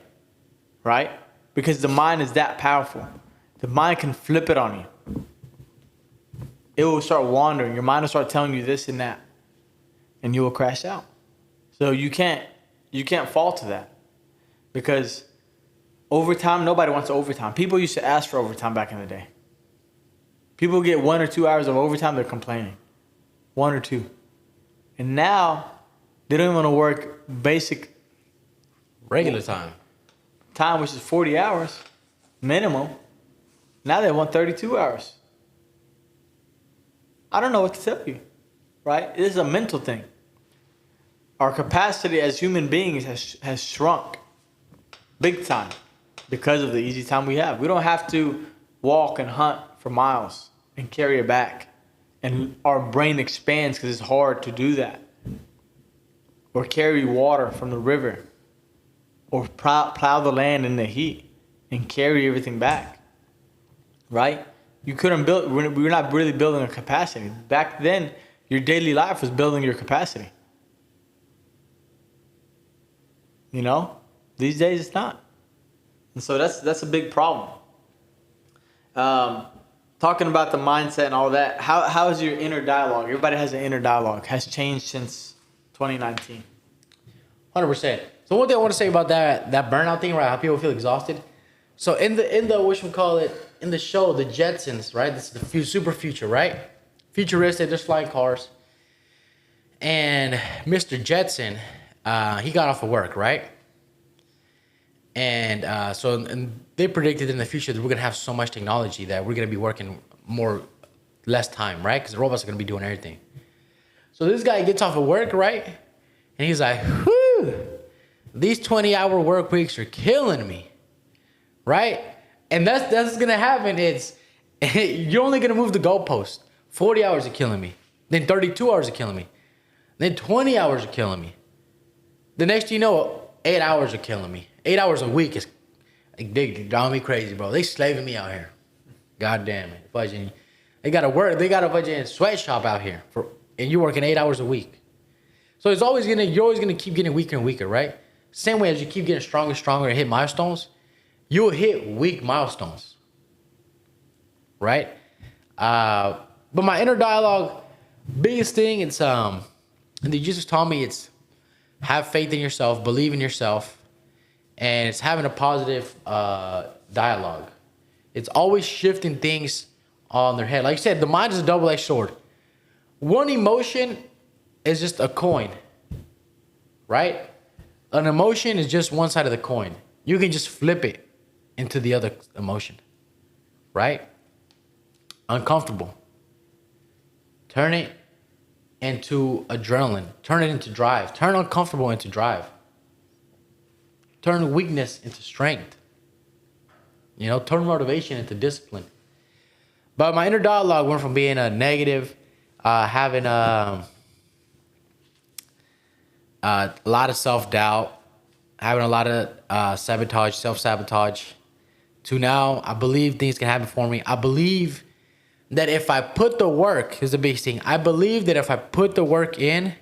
Right? Because the mind is that powerful. The mind can flip it on you. It will start wandering. Your mind will start telling you this and that. And you will crash out. So you can't fall to that. Because overtime, nobody wants overtime. People used to ask for overtime back in the day. People get 1 or 2 hours of overtime, they're complaining. 1 or 2. And now, they don't even want to work basic regular time, which is 40 hours minimum. Now they want 32 hours. I don't know what to tell you, right? It is a mental thing. Our capacity as human beings has shrunk big time because of the easy time we have. We don't have to walk and hunt for miles and carry it back. And our brain expands because it's hard to do that. Or carry water from the river. Or plow the land in the heat and carry everything back. Right? You couldn't build, we're not really building a capacity. Back then, your daily life was building your capacity. You know? These days it's not. And so that's a big problem. Talking about the mindset and all that, how is your inner dialogue? Everybody has an inner dialogue. Has changed since 2019. 100%. So one thing I want to say about that burnout thing, right? How people feel exhausted. So in the in the show, the Jetsons, right? This is the super future, right? Futuristic, they're flying cars. And Mr. Jetson, he got off of work, right? And so they predicted in the future that we're going to have so much technology that we're going to be working less time, right? Because the robots are going to be doing everything. So this guy gets off of work, right? And he's like, whew, these 20-hour work weeks are killing me, right? And that's going to happen. You're only going to move the goalpost. 40 hours are killing me. Then 32 hours are killing me. Then 20 hours are killing me. The next thing you know, 8 hours are killing me. 8 hours a week is, they drive me crazy, bro. They slaving me out here. God damn it. Fudging. They got to work. They got a fudging sweatshop out here. And you're working 8 hours a week. So you're always going to keep getting weaker and weaker, right? Same way as you keep getting stronger and stronger and hit milestones, you'll hit weak milestones. Right? But my inner dialogue, biggest thing, it's, and Jesus taught me, it's have faith in yourself, believe in yourself, and it's having a positive dialogue. It's always shifting things on their head. Like you said, the mind is a double-edged sword. One emotion is just a coin, right? An emotion is just one side of the coin. You can just flip it into the other emotion, right? Uncomfortable. Turn it into adrenaline. Turn it into drive. Turn uncomfortable into drive. Turn weakness into strength. You know, turn motivation into discipline. But my inner dialogue went from being a negative, having a lot of self-doubt, having a lot of self-sabotage, to now I believe things can happen for me. I believe that if I put the work, here's the biggest thing. I believe that if I put the work in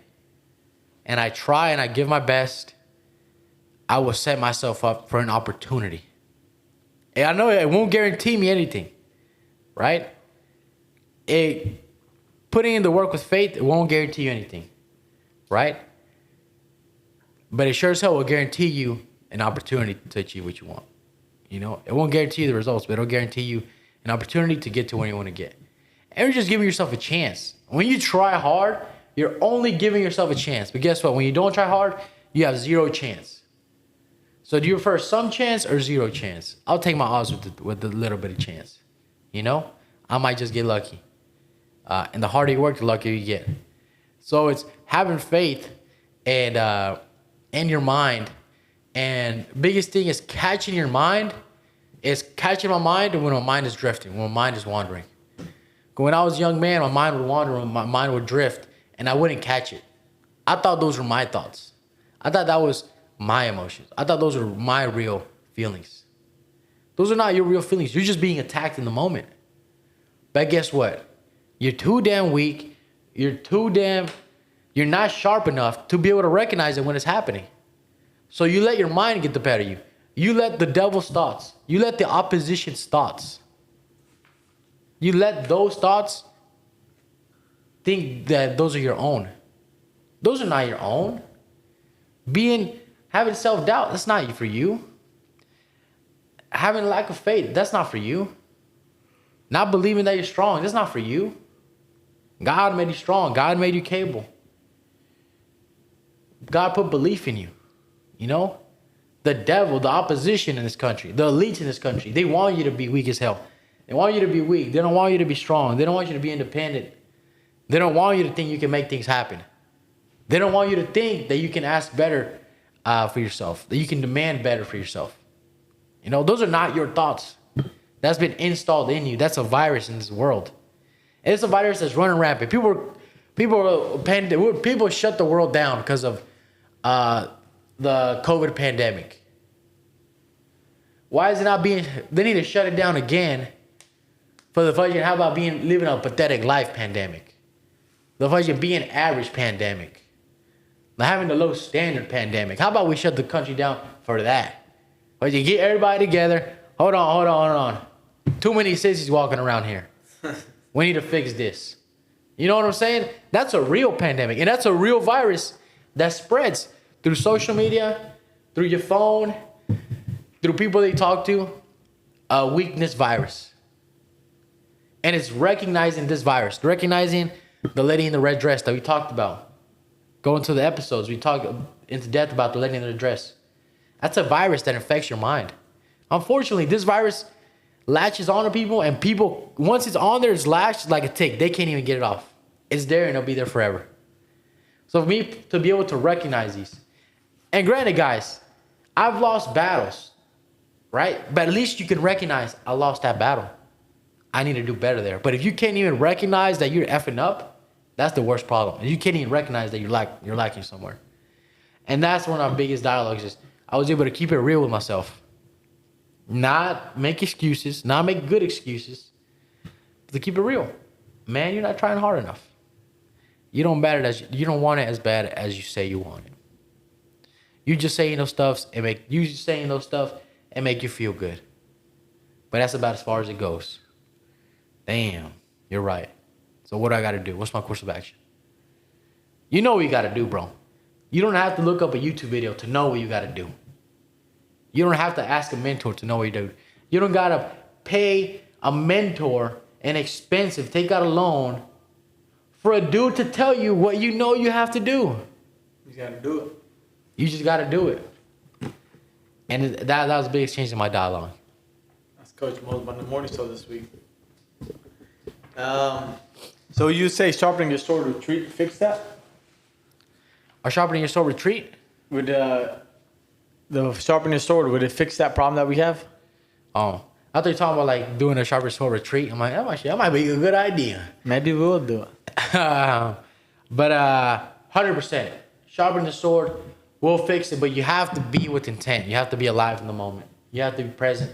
and I try and I give my best, I will set myself up for an opportunity. And I know it won't guarantee me anything, right? Putting in the work with faith, it won't guarantee you anything, right? But it sure as hell will guarantee you an opportunity to achieve what you want. You know, it won't guarantee you the results, but it'll guarantee you an opportunity to get to where you want to get. And you're just giving yourself a chance. When you try hard, you're only giving yourself a chance. But guess what? When you don't try hard, you have zero chance. So do you prefer some chance or zero chance? I'll take my odds with the little bit of chance. You know, I might just get lucky. And the harder you work, the luckier you get. So it's having faith and in your mind. And biggest thing is catching your mind. Is catching my mind when my mind is drifting, when my mind is wandering. When I was a young man, my mind would wander, my mind would drift, and I wouldn't catch it. I thought those were my thoughts. I thought that was my emotions. I thought those were my real feelings. Those are not your real feelings. You're just being attacked in the moment. But guess what? You're too damn weak. You're not sharp enough to be able to recognize it when it's happening. So you let your mind get the better of you. You let the devil's thoughts. You let the opposition's thoughts. You let those thoughts think that those are your own. Those are not your own. Having self-doubt, that's not for you. Having lack of faith, that's not for you. Not believing that you're strong, that's not for you. God made you strong. God made you capable. God put belief in you. You know? The devil, the opposition in this country, the elites in this country, they want you to be weak as hell. They want you to be weak. They don't want you to be strong. They don't want you to be independent. They don't want you to think you can make things happen. They don't want you to think that you can ask better for yourself, that you can demand better for yourself. You know, those are not your thoughts. That's been installed in you. That's a virus in this world. And it's a virus that's running rampant. People shut the world down because of the COVID pandemic. Why is it not being? They need to shut it down again for the fucking. How about living a pathetic life pandemic? The fucking being average pandemic. The having the low standard pandemic. How about we shut the country down for that? But you get everybody together. Hold on. Too many sissies walking around here. We need to fix this. You know what I'm saying? That's a real pandemic, and that's a real virus that spreads through social media, through your phone, through people they talk to, a weakness virus. And it's recognizing this virus, recognizing the lady in the red dress that we talked about. Going to the episodes, we talked into depth about the lady in the dress. That's a virus that infects your mind. Unfortunately, this virus latches onto people, and people, once it's on there, it's latched like a tick. They can't even get it off. It's there, and it'll be there forever. So for me to be able to recognize these, and granted, guys, I've lost battles, right? But at least you can recognize I lost that battle. I need to do better there. But if you can't even recognize that you're effing up, that's the worst problem. You can't even recognize that you're lacking somewhere. And that's one of our biggest dialogues is I was able to keep it real with myself. Not make excuses, not make good excuses, but to keep it real. Man, you're not trying hard enough. You don't want it as bad as you say you want it. You just saying those stuff and make you feel good. But that's about as far as it goes. Damn, you're right. So what do I got to do? What's my course of action? You know what you got to do, bro. You don't have to look up a YouTube video to know what you got to do. You don't have to ask a mentor to know what you do. You don't got to pay a mentor an expensive, take out a loan for a dude to tell you what you know you have to do. You got to do it. You just got to do it. And that was the biggest change in my dialogue. That's Coach Mo's on the morning show this week. So you say sharpening your sword retreat fix that? Or sharpening your sword retreat? Would the sharpening your sword, would it fix that problem that we have? Oh, I thought you were talking about like doing a sharpening sword retreat. I'm like, that might be a good idea. Maybe we'll do it. But 100%. Sharpen the sword. We'll fix it, but you have to be with intent. You have to be alive in the moment. You have to be present.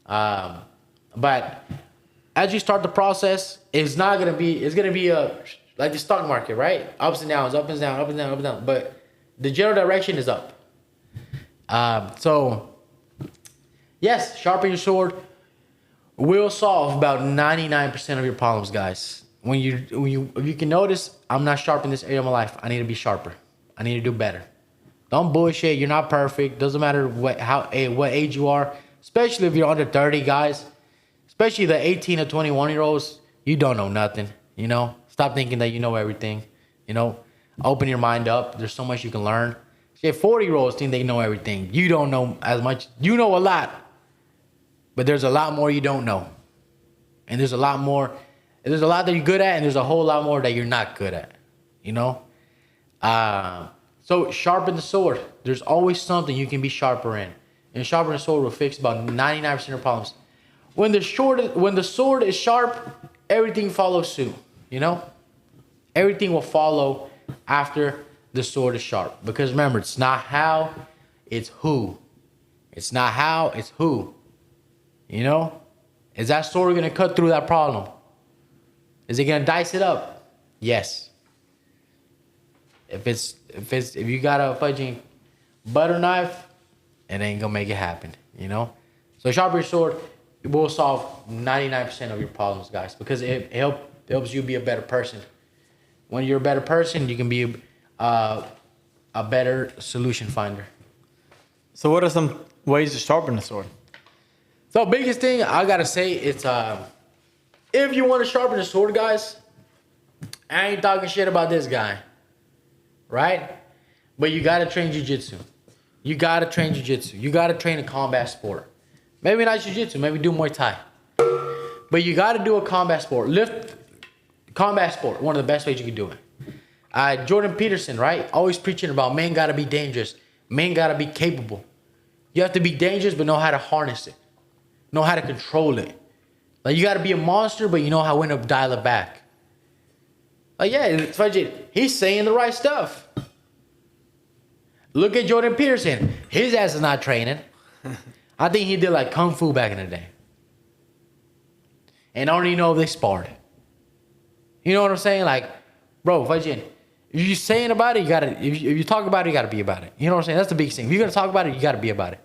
But as you start the process, it's gonna be like the stock market, right? Ups and downs, up and down, up and down, up and down. But the general direction is up. So yes, sharpen your sword will solve about 99% of your problems, guys. If you can notice, I'm not sharp in this area of my life. I need to be sharper. I need to do better. Don't bullshit. You're not perfect. Doesn't matter what age you are, especially if you're under 30, guys. Especially the 18 to 21-year-olds, you don't know nothing. You know, stop thinking that you know everything. You know, open your mind up. There's so much you can learn. 40-year-olds think they know everything. You don't know as much. You know a lot, but there's a lot more you don't know, and there's a lot more. There's a lot that you're good at, and there's a whole lot more that you're not good at. You know, so sharpen the sword. There's always something you can be sharper in, and sharpen the sword will fix about 99% of problems. When the sword is sharp, everything follows suit. You know, everything will follow after the sword is sharp. Because remember, it's not how, it's who. It's not how, it's who. You know, is that sword gonna cut through that problem? Is it gonna dice it up? Yes. If you got a fudging butter knife, it ain't gonna make it happen. You know, so sharpen your sword. It will solve 99% of your problems, guys, because it helps you be a better person. When you're a better person, you can be a better solution finder. So what are some ways to sharpen the sword? So biggest thing I gotta say, it's if you want to sharpen the sword, guys, I ain't talking shit about this guy, right? But you gotta train jiu-jitsu. You gotta train jiu-jitsu. You gotta train a combat sport. Maybe not jiu-jitsu, maybe do Muay Thai. But you gotta do a combat sport. Combat sport, one of the best ways you can do it. Jordan Peterson, right? Always preaching about men gotta be dangerous. Men gotta be capable. You have to be dangerous, but know how to harness it. Know how to control it. Like, you gotta be a monster, but you know how when to dial it back. Like, yeah, he's saying the right stuff. Look at Jordan Peterson. His ass is not training. I think he did like Kung Fu back in the day. And I don't even know if they sparred. You know what I'm saying? Like, bro, if you're saying about it, you gotta, if you talk about it, you gotta be about it. You know what I'm saying? That's the biggest thing. If you're gonna talk about it, you gotta be about it.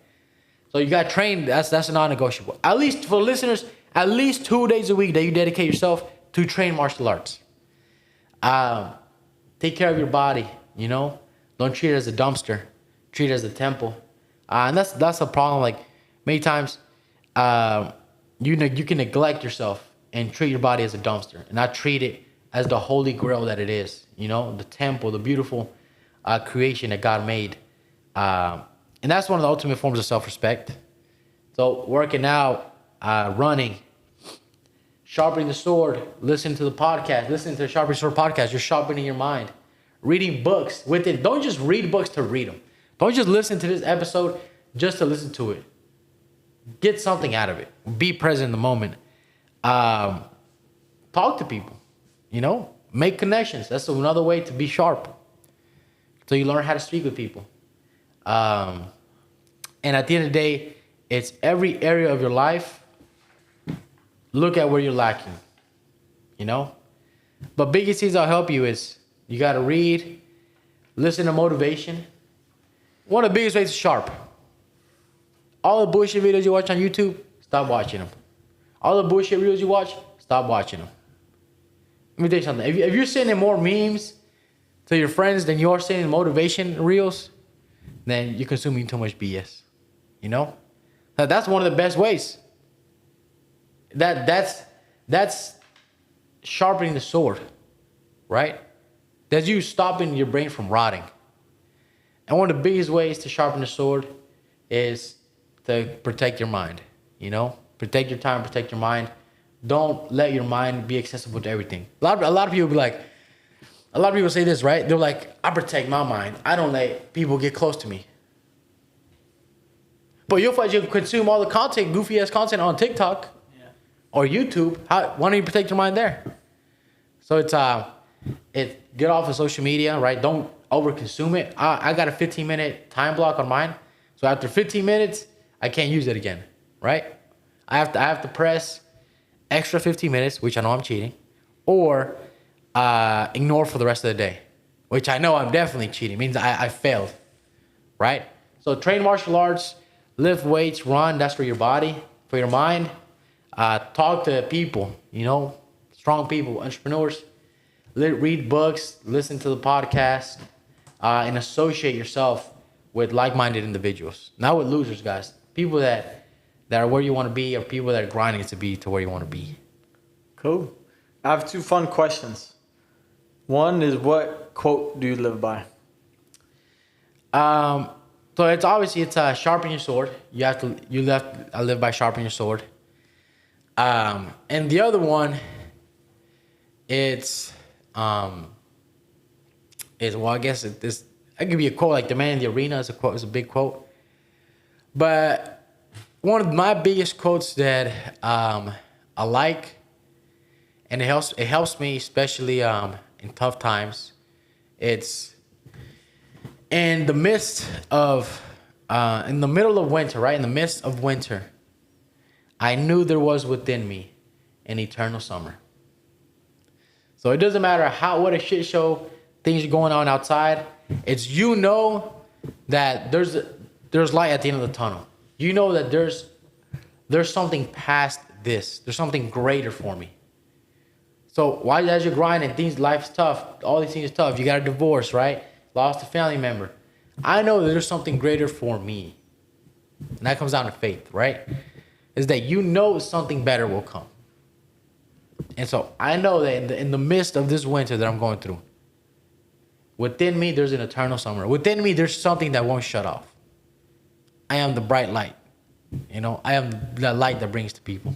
So you gotta train, that's a non-negotiable. At least for listeners, at least 2 days a week that you dedicate yourself to train martial arts. Take care of your body, you know? Don't treat it as a dumpster. Treat it as a temple. And that's a problem. Like, many times, you can neglect yourself and treat your body as a dumpster, and not treat it as the holy grail that it is. You know, the temple, the beautiful creation that God made, and that's one of the ultimate forms of self-respect. So, working out, running, sharpening the sword, listening to the podcast, listening to the Sharpening Sword podcast. You're sharpening your mind. Reading books with it. Don't just read books to read them. Don't just listen to this episode just to listen to it. Get something out of it. Be present in the moment. Talk to people. You know, make connections. That's another way to be sharp. So you learn how to speak with people. And at the end of the day, it's every area of your life. Look at where you're lacking. You know? But biggest things that'll help you is you got to read, listen to motivation. One of the biggest ways to sharp. All the bullshit videos you watch on YouTube, stop watching them. All the bullshit videos you watch, stop watching them. Let me tell you something. If you're sending more memes to your friends than you're sending motivation reels, then you're consuming too much BS. You know? That's one of the best ways. That's sharpening the sword, right? That's you stopping your brain from rotting. And one of the biggest ways to sharpen the sword is to protect your mind. You know, protect your time, protect your mind. Don't let your mind be accessible to everything. A lot of people be like, a lot of people say this, right? They're like, I protect my mind. I don't let people get close to me. But you'll find you consume all the content, goofy ass content on TikTok or YouTube. Why don't you protect your mind there? So it's get off of social media, right? Don't overconsume it. I got a 15-minute time block on mine. So after 15 minutes, I can't use it again, right? I have to press extra 15 minutes, which I know I'm cheating, or ignore for the rest of the day, which I know I'm definitely cheating. It means I failed, right? So train martial arts, lift weights, run. That's for your body, for your mind. Talk to people, strong people, entrepreneurs. Read books, listen to the podcast, and associate yourself with like-minded individuals. Not with losers, guys. People that are where you want to be, or people that are grinding to be to where you want to be. Cool. I have two fun questions. One is, what quote do you live by? So it's obviously sharpen your sword. I live by sharpen your sword. And the other one, I guess this. I give you a quote, like the man in the arena is a big quote. But one of my biggest quotes that I like, and it helps me, especially in tough times. It's in the midst of in the middle of winter, right? In the midst of winter, I knew there was within me an eternal summer. So it doesn't matter what a shit show things are going on outside. It's that there's light at the end of the tunnel. You know that there's something past this. There's something greater for me. So as you're grinding, life's tough. All these things are tough. You got a divorce, right? Lost a family member. I know that there's something greater for me. And that comes down to faith, right? Is that something better will come. And so I know that in the midst of this winter that I'm going through, within me, there's an eternal summer. Within me, there's something that won't shut off. I am the bright light. I am the light that brings to people.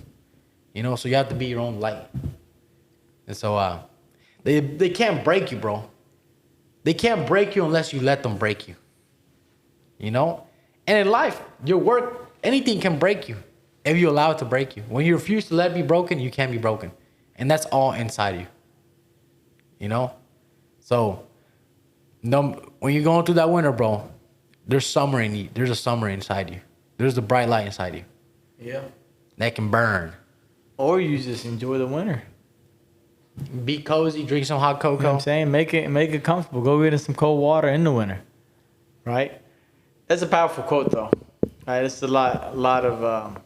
So you have to be your own light. And so they can't break you, bro. They can't break you unless you let them break you. And in life, your work, anything can break you if you allow it to break you. When you refuse to let it be broken, you can't be broken. And that's all inside you. So when you're going through that winter, bro, there's summer in you. There's a summer inside you. There's a bright light inside you. Yeah. That can burn. Or you just enjoy the winter. Be cozy, drink some hot cocoa. You know what I'm saying? Make it comfortable. Go get in some cold water in the winter. Right? That's a powerful quote, though. Right? It's a lot of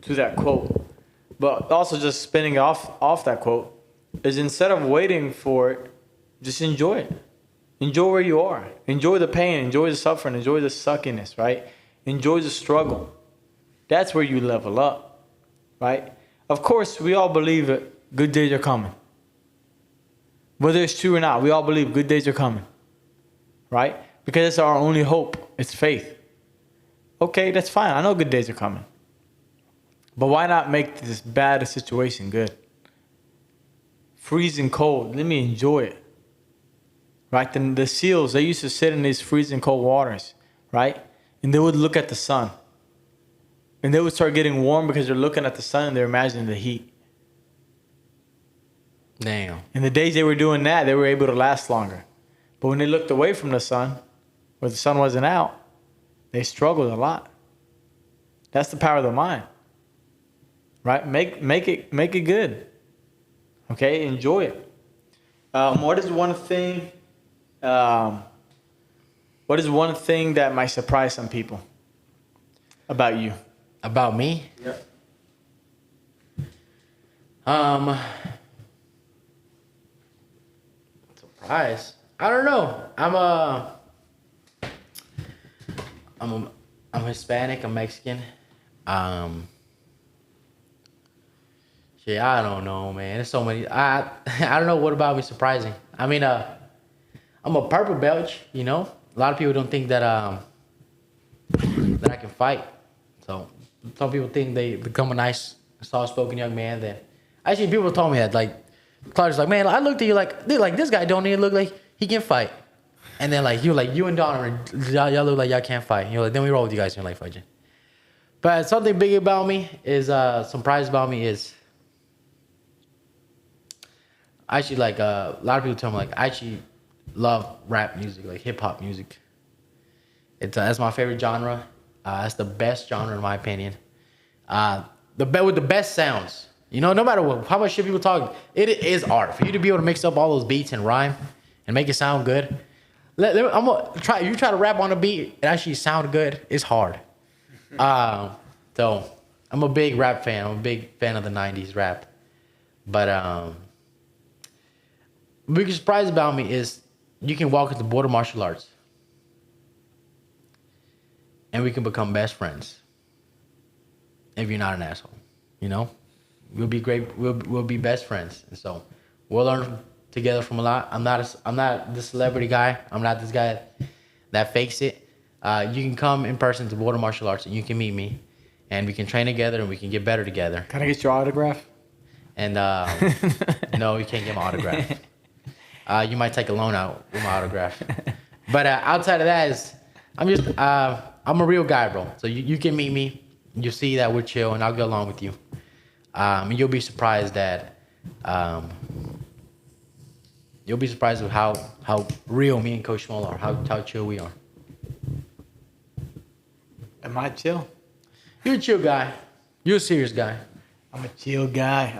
to that quote. But also just spinning off that quote is, instead of waiting for it, just enjoy it. Enjoy where you are. Enjoy the pain. Enjoy the suffering. Enjoy the suckiness, right? Enjoy the struggle. That's where you level up, right? Of course, we all believe that good days are coming. Whether it's true or not, we all believe good days are coming, right? Because it's our only hope. It's faith. Okay, that's fine. I know good days are coming. But why not make this bad a situation good? Freezing cold. Let me enjoy it. Right? Then the seals, they used to sit in these freezing cold waters, right? And they would look at the sun. And they would start getting warm because they're looking at the sun and they're imagining the heat. Damn. In the days they were doing that, they were able to last longer. But when they looked away from the sun, where the sun wasn't out, they struggled a lot. That's the power of the mind. Right? Make it good. Okay? Enjoy it. What is one thing that might surprise some people about you? About me? Yeah. Surprise? I don't know. I'm Hispanic. I'm Mexican. Shit, I don't know, man. There's so many. I don't know what about me surprising. I mean, I'm a purple belt. A lot of people don't think that that I can fight. So some people think they become a nice, soft-spoken young man. Then actually, people told me that, like, Clark's like, man, I looked at you like, dude, like, this guy don't even look like he can fight. And then you and Donovan, y'all look like y'all can't fight. And you're like, then we roll with you guys and you're like, fighting. But something big about me is, surprise about me is, I actually like a lot of people tell me like I actually love rap music, like hip hop music. That's my favorite genre. That's the best genre in my opinion. With the best sounds. You know, no matter how much shit people talk, it is art. For you to be able to mix up all those beats and rhyme and make it sound good. I'm gonna try. You try to rap on a beat, it actually sound good. It's hard. So I'm a big rap fan. I'm a big fan of the '90s rap. But the biggest surprise about me is you can walk into border martial arts, and we can become best friends. If you're not an asshole, you know, we'll be great. We'll be best friends, and so we'll learn together from a lot. I'm not the celebrity guy. I'm not this guy that fakes it. You can come in person to border martial arts, and you can meet me, and we can train together, and we can get better together. Can I get your autograph? And no, you can't get my autograph. You might take a loan out with my autograph. But outside of that, I'm a real guy, bro. So you can meet me. You'll see that we're chill, and I'll get along with you. And you'll be surprised that you'll be surprised with how real me and Coach Schmoll are, how chill we are. Am I chill? You're a chill guy. You're a serious guy. I'm a chill guy.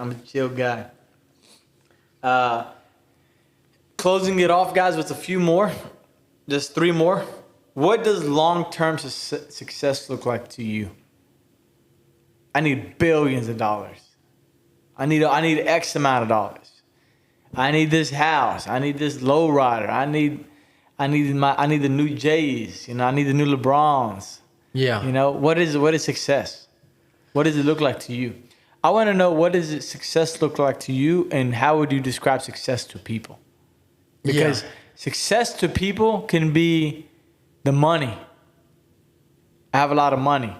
Closing it off, guys, with a few more. Just 3 more. What does long-term success look like to you? I need billions of dollars. I need X amount of dollars. I need this house. I need this lowrider. I need the new Jays. You know, I need the new LeBrons. Yeah. You know, what is success? What does it look like to you? I want to know, what does success look like to you, and how would you describe success to people? Because success to people can be the money. I have a lot of money.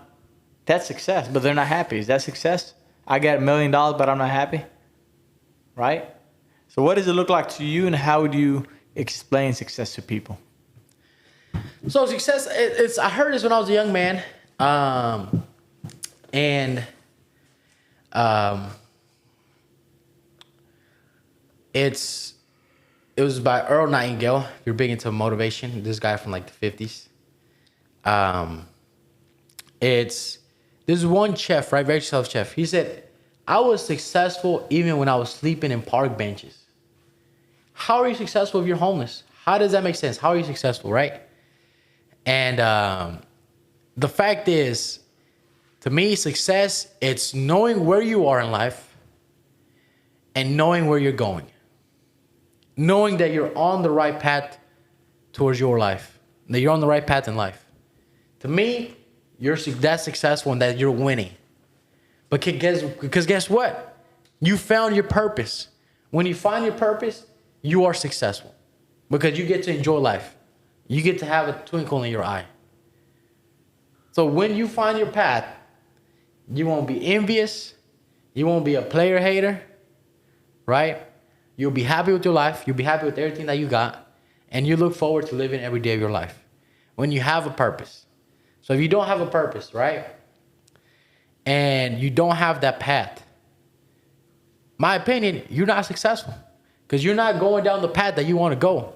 That's success, but they're not happy. Is that success? I got $1 million, but I'm not happy. Right? So what does it look like to you, and how would you explain success to people? So success, I heard this when I was a young man. It was by Earl Nightingale. If you're big into motivation, this guy from like the 50s. There's one chef, right? Very self chef. He said, I was successful even when I was sleeping in park benches. How are you successful if you're homeless? How does that make sense? How are you successful, right? And the fact is, to me, success, it's knowing where you are in life and knowing where you're going. Knowing that you're on the right path towards your life. That you're on the right path in life. To me, that's successful and that you're winning. Because guess what? You found your purpose. When you find your purpose, you are successful. Because you get to enjoy life. You get to have a twinkle in your eye. So when you find your path, you won't be envious. You won't be a player hater. Right? You'll be happy with your life. You'll be happy with everything that you got. And you look forward to living every day of your life. When you have a purpose. So if you don't have a purpose, right? And you don't have that path. My opinion, you're not successful. Because you're not going down the path that you want to go.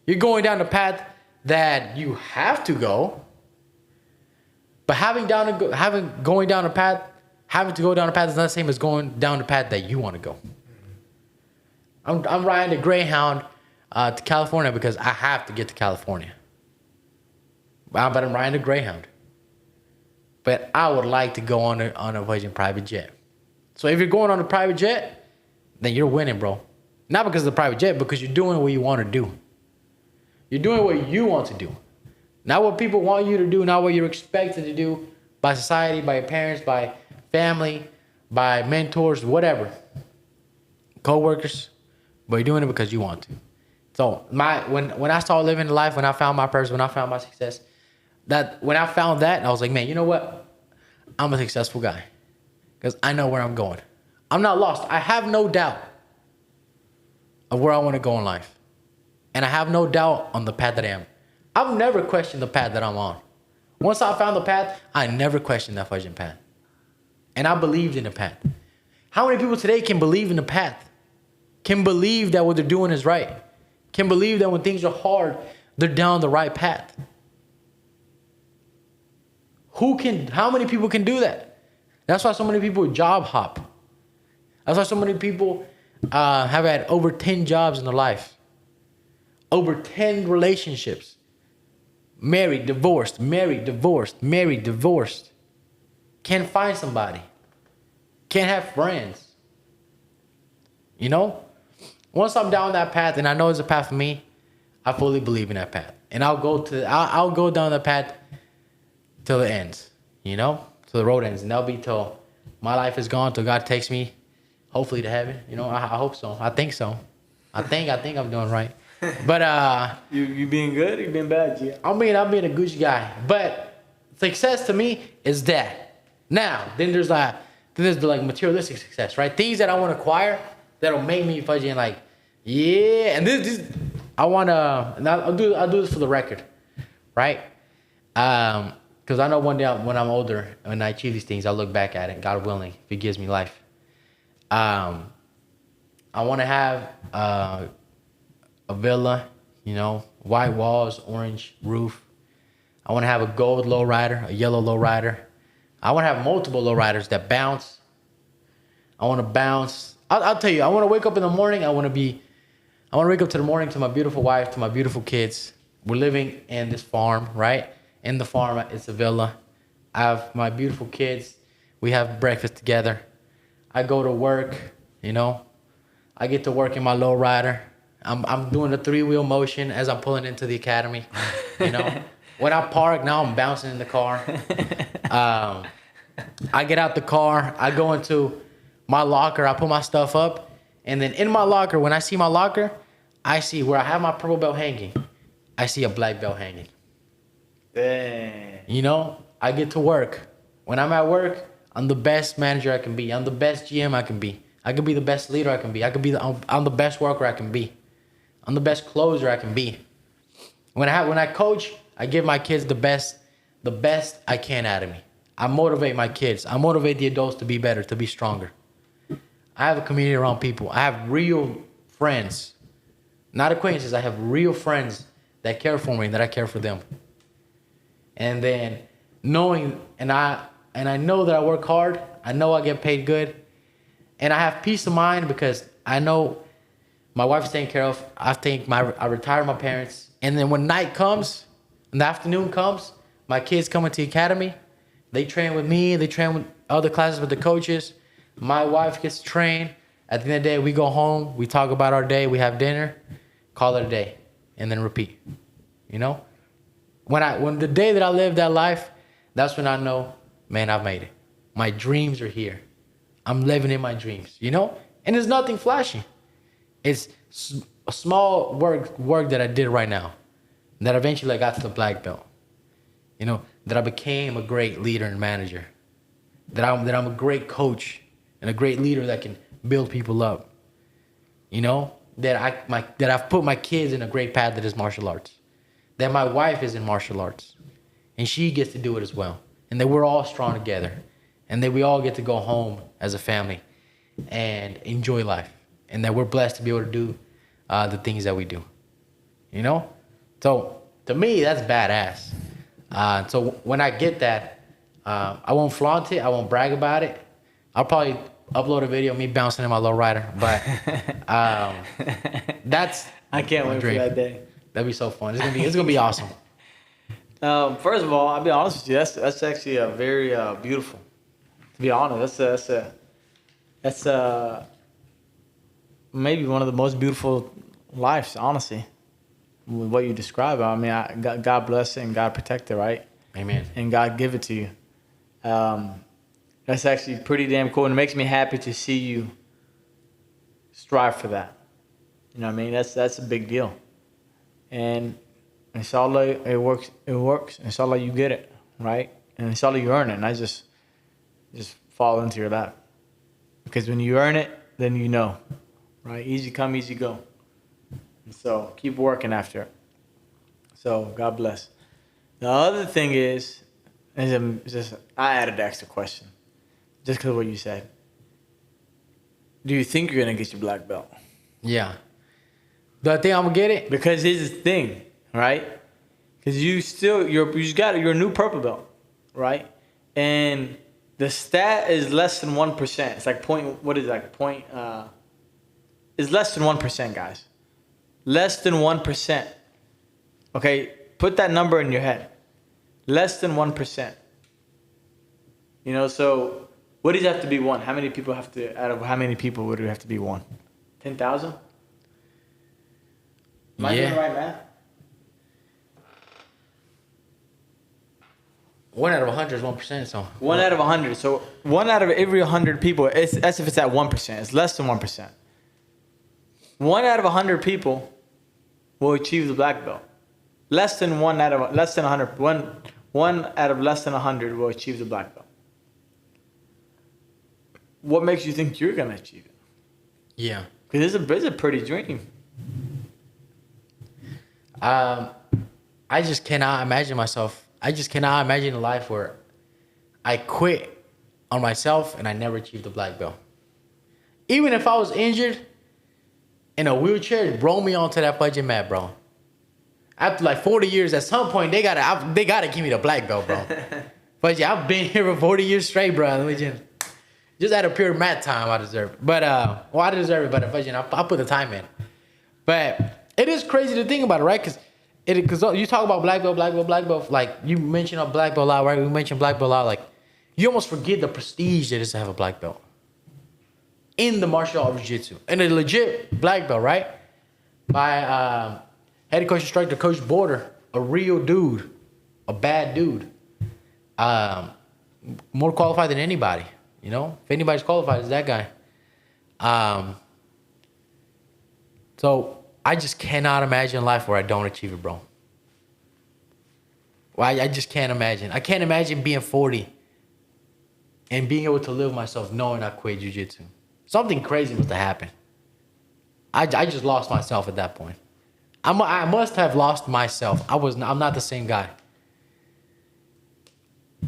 You're going down the path that you have to go. But having to go down the path is not the same as going down the path that you want to go. I'm riding a Greyhound to California because I have to get to California. But I'm riding a Greyhound. But I would like to go on a private jet. So if you're going on a private jet, then you're winning, bro. Not because of the private jet, because you're doing what you want to do. You're doing what you want to do. Not what people want you to do, not what you're expected to do by society, by your parents, by family, by mentors, whatever. Co-workers. But you're doing it because you want to. So when I started living the life, when I found my purpose, when I found my success, when I found that, I was like, man, you know what? I'm a successful guy. Because I know where I'm going. I'm not lost. I have no doubt of where I want to go in life. And I have no doubt on the path that I am. I've never questioned the path that I'm on. Once I found the path, I never questioned that fucking path. And I believed in the path. How many people today can believe in the path? can believe that what they're doing is right, can believe that when things are hard, they're down the right path. How many people can do that? That's why so many people job hop. That's why so many people have had over 10 jobs in their life, over 10 relationships, married, divorced, married, divorced, married, divorced. Can't find somebody. Can't have friends. You know? Once I'm down that path, and I know it's a path for me, I fully believe in that path. And I'll go down that path till it ends. You know? Till the road ends. And that'll be till my life is gone, till God takes me, hopefully, to heaven. You know, I hope so. I think so. I think I'm doing right. But you being good or you being bad, G? I'm being a Gucci guy. But success to me is that. Now, then there's the like materialistic success, right? Things that I want to acquire that'll make me fudgy and like, yeah. And this I wanna, and I'll do this for the record, right? Because I know one day when I'm older, when I achieve these things, I'll look back at it, God willing, if He gives me life. I want to have a villa, you know, white walls, orange roof. I want to have a gold lowrider, a yellow lowrider. I want to have multiple lowriders that bounce. I want to bounce. I'll tell you, I want to wake up in the morning. I want to wake up to the morning to my beautiful wife, to my beautiful kids. We're living in this farm, right? In the farm, it's a villa. I have my beautiful kids. We have breakfast together. I go to work, you know. I get to work in my lowrider. I'm doing the 3-wheel motion as I'm pulling into the academy, you know. When I park, now I'm bouncing in the car. I get out the car. I go into my locker. I put my stuff up. And then in my locker, when I see my locker, I see where I have my purple belt hanging. I see a black belt hanging. Dang. You know, I get to work. When I'm at work, I'm the best manager I can be. I'm the best GM I can be. I can be the best leader I can be. I'm the best worker I can be. I'm the best closer I can be. When I coach, I give my kids the best I can out of me. I motivate my kids. I motivate the adults to be better, to be stronger. I have a community around people. I have real friends, not acquaintances. I have real friends that care for me and that I care for them. And then knowing, and I know that I work hard. I know I get paid good. And I have peace of mind because I know my wife's taken care of. I retired my parents. And then when night comes, and the afternoon comes, my kids come into the academy. They train with me. They train with other classes with the coaches. My wife gets trained. At the end of the day, we go home. We talk about our day. We have dinner. Call it a day. And then repeat. You know? When the day that I live that life, that's when I know, man, I've made it. My dreams are here. I'm living in my dreams. You know? And it's nothing flashy. It's a small work that I did right now. That eventually I got to the black belt. You know, that I became a great leader and manager. That I'm a great coach and a great leader that can build people up. You know, that I've put my kids in a great path that is martial arts. That my wife is in martial arts. And she gets to do it as well. And that we're all strong together. And that we all get to go home as a family and enjoy life. And that we're blessed to be able to do the things that we do. You know? So, to me, that's badass. So, when I get that, I won't flaunt it. I won't brag about it. I'll probably upload a video of me bouncing in my lowrider. But that's I can't wait for that day. That'd be so fun. It's gonna be awesome. First of all, I'll be honest with you. That's actually a very beautiful. To be honest, that's maybe one of the most beautiful lives, honestly. With what you describe, I mean, God bless it and God protect it, right? Amen. And God give it to you. That's actually pretty damn cool, and it makes me happy to see you strive for that. You know what I mean? That's a big deal. And inshallah, it works. Inshallah, you get it, right? And inshallah, you earn it. And I just fall into your lap. Because when you earn it, then you know, right? Easy come, easy go. And so keep working after it. So God bless. The other thing is I added the extra question, just because of what you said. Do you think you're gonna get your black belt? Yeah. Do I think I'm gonna get it? Because here's the thing, right? Because you're a new purple belt, right? And the stat is less than 1%. It's like it's less than 1%, guys. Less than 1%. Okay, put that number in your head. Less than 1%. You know, so what does it have to be one? How many people out of how many people would it have to be one? 10,000? Am I doing the right math? 1 out of 100 is 1%. So 1 out of 100. So 1 out of every 100 people, that's if it's at 1%. It's less than 1%. 1 out of 100 people will achieve the black belt. Less than 100. One out of less than 100 will achieve the black belt. What makes you think you're gonna achieve it? Yeah. Because it's a pretty dream. I just cannot imagine myself. I just cannot imagine a life where I quit on myself and I never achieved the black belt. Even if I was injured in a wheelchair, roll me onto that budget mat, bro. After like 40 years, at some point they gotta give me the black belt, bro. But yeah, I've been here for 40 years straight, bro. Let me just out of pure mat time, I deserve it. But I deserve it, but I put the time in. But it is crazy to think about it, right? Because you talk about black belt. Like you mentioned a black belt a lot, right? We mentioned black belt a lot. Like you almost forget the prestige that is to have a black belt in the martial art of jiu-jitsu, and a legit black belt, right? By head coach instructor Coach Border, a real dude, a bad dude, more qualified than anybody. You know, if anybody's qualified, it's that guy. So I just cannot imagine a life where I don't achieve it, bro. Well, I just can't imagine. I can't imagine being 40 and being able to live myself knowing I quit jiu-jitsu. Something crazy must have happened. I just lost myself at that point. I must have lost myself. I'm not the same guy.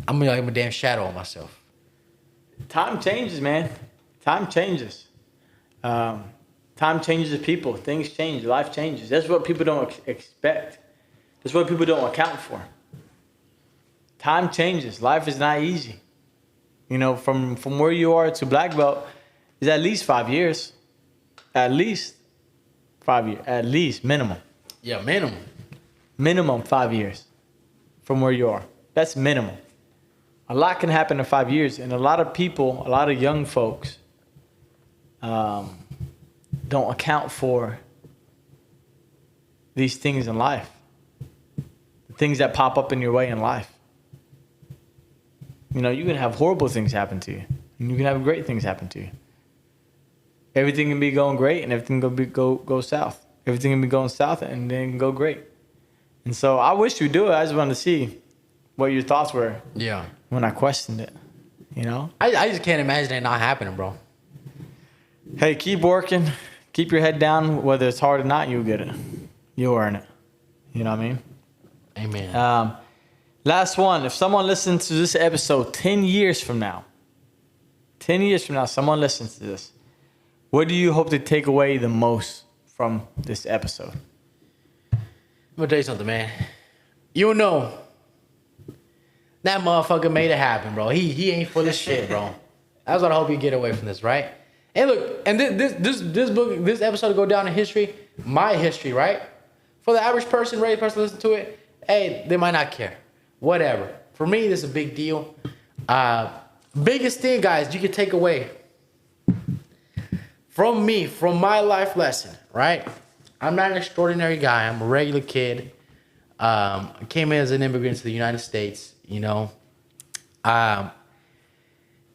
I'm a damn shadow of myself. Time changes, man. Time changes. Time changes the people. Things change. Life changes. That's what people don't expect. That's what people don't account for. Time changes. Life is not easy. You know, from where you are to black belt is at least 5 years. At least 5 years. At least minimum. Yeah, minimum. Minimum 5 years from where you are. That's minimum. A lot can happen in 5 years, and a lot of people, a lot of young folks, don't account for these things in life. The things that pop up in your way in life. You know, you can have horrible things happen to you, and you can have great things happen to you. Everything can be going great, and everything can go south. Everything can be going south, and then it can go great. And so I wish you do it. I just wanted to see what your thoughts were. Yeah. When I questioned it, you know? I just can't imagine it not happening, bro. Hey, keep working. Keep your head down. Whether it's hard or not, you'll get it. You'll earn it. You know what I mean? Amen. Last one. If someone listens to this episode 10 years from now, someone listens to this, what do you hope to take away the most from this episode? I'm gonna tell you something, man. You know that motherfucker made it happen, bro. He ain't full of shit, bro. That's what I hope you get away from this, right? And look, and this episode go down in history, my history, right? For the average person, ready person to listen to it, hey, they might not care. Whatever. For me, this is a big deal. Biggest thing, guys, you can take away from me, from my life lesson, right? I'm not an extraordinary guy. I'm a regular kid. I came in as an immigrant to the United States, you know.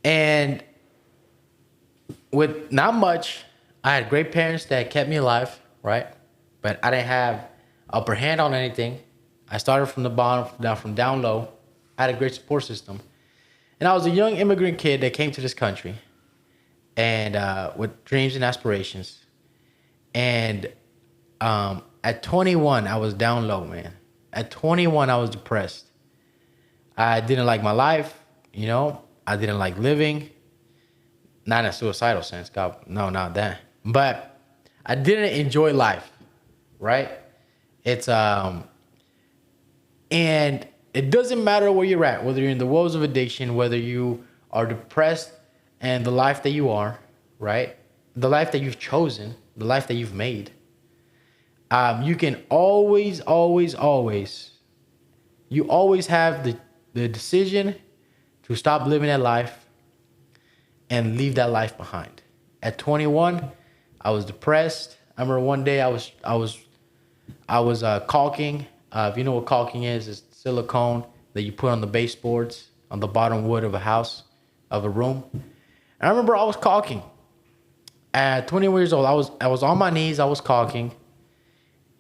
And with not much, I had great parents that kept me alive, right? But I didn't have upper hand on anything. I started from the bottom, from down low. I had a great support system. And I was a young immigrant kid that came to this country and with dreams and aspirations. And at 21, I was down low, man. At 21, I was depressed. I didn't like my life, you know. I didn't like living. Not in a suicidal sense, God, no, not that. But I didn't enjoy life, right? It's and it doesn't matter where you're at, whether you're in the woes of addiction, whether you are depressed and the life that you are, right? The life that you've chosen, the life that you've made. You can always have the decision to stop living that life and leave that life behind. At 21, I was depressed. I remember one day I was caulking. If you know what caulking is, it's silicone that you put on the baseboards on the bottom wood of a house, of a room. And I remember I was caulking. At 21 years old, I was on my knees. I was caulking,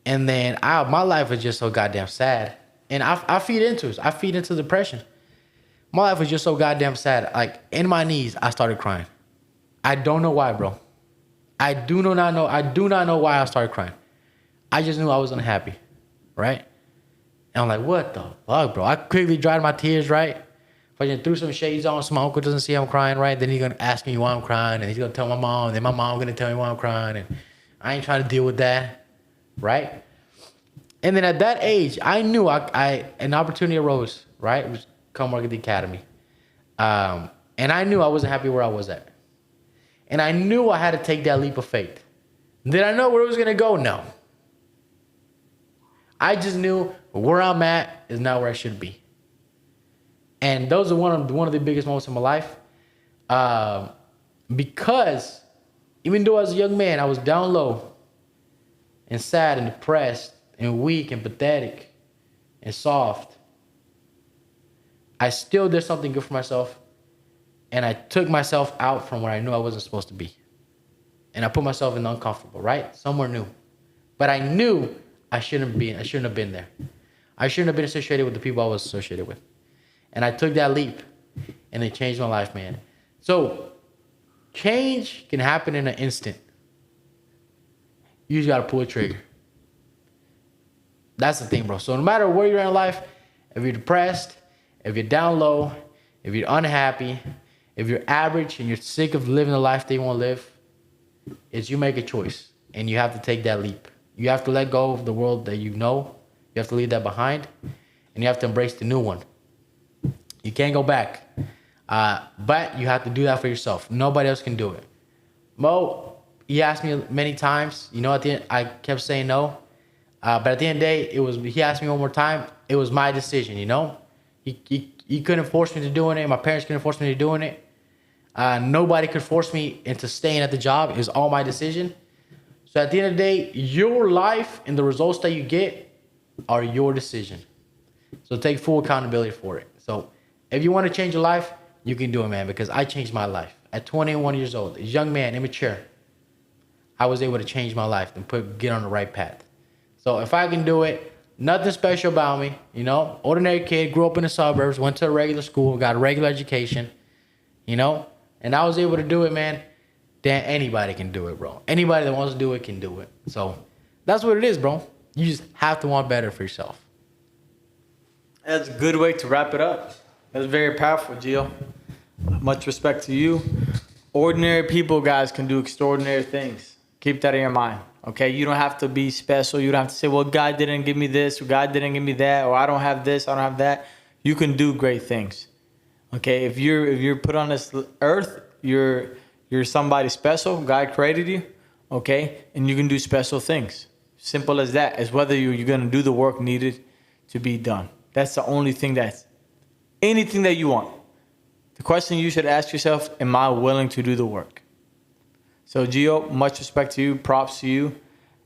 and then my life was just so goddamn sad. And I feed into it. I feed into depression. My life was just so goddamn sad. Like, in my knees, I started crying. I don't know why, bro. I do not know why I started crying. I just knew I was unhappy, right? And I'm like, what the fuck, bro? I quickly dried my tears, right? Fucking threw some shades on so my uncle doesn't see I'm crying, right? Then he's gonna ask me why I'm crying, and he's gonna tell my mom, and then my mom gonna tell me why I'm crying, and I ain't trying to deal with that, right? And then at that age, I knew an opportunity arose, right? It was come work at the academy. And I knew I wasn't happy where I was at. And I knew I had to take that leap of faith. Did I know where it was gonna go? No. I just knew where I'm at is not where I should be. And those are one of the biggest moments of my life. Because even though as a young man, I was down low and sad and depressed and weak and pathetic and soft, I still did something good for myself. And I took myself out from where I knew I wasn't supposed to be. And I put myself in the uncomfortable, right? Somewhere new. But I knew I shouldn't have been there. I shouldn't have been associated with the people I was associated with. And I took that leap, and it changed my life, man. So change can happen in an instant. You just gotta pull a trigger. That's the thing, bro. So no matter where you're in life, if you're depressed, if you're down low, if you're unhappy, if you're average and you're sick of living the life that you want to live, it's you make a choice, and you have to take that leap. You have to let go of the world that you know. You have to leave that behind, and you have to embrace the new one. You can't go back, but you have to do that for yourself. Nobody else can do it. Mo, he asked me many times. You know, at the end, I kept saying no, but at the end of the day, he asked me one more time. It was my decision. You know, he couldn't force me to doing it. My parents couldn't force me to doing it. Nobody could force me into staying at the job. It was all my decision. So at the end of the day, your life and the results that you get are your decision. So take full accountability for it. So if you want to change your life, you can do it, man, because I changed my life. At 21 years old, a young man, immature, I was able to change my life and get on the right path. So if I can do it, nothing special about me, you know, ordinary kid, grew up in the suburbs, went to a regular school, got a regular education, you know, and I was able to do it, man. Then anybody can do it, bro. Anybody that wants to do it can do it. So that's what it is, bro. You just have to want better for yourself. That's a good way to wrap it up. That's very powerful, Gio. Much respect to you. Ordinary people, guys, can do extraordinary things. Keep that in your mind, okay? You don't have to be special. You don't have to say, well, God didn't give me this, or God didn't give me that, or I don't have this, I don't have that. You can do great things, okay? If you're put on this earth, you're somebody special. God created you, okay? And you can do special things. Simple as that. It's whether you're going to do the work needed to be done. That's the only thing anything that you want. The question you should ask yourself, am I willing to do the work? So, Gio, much respect to you. Props to you.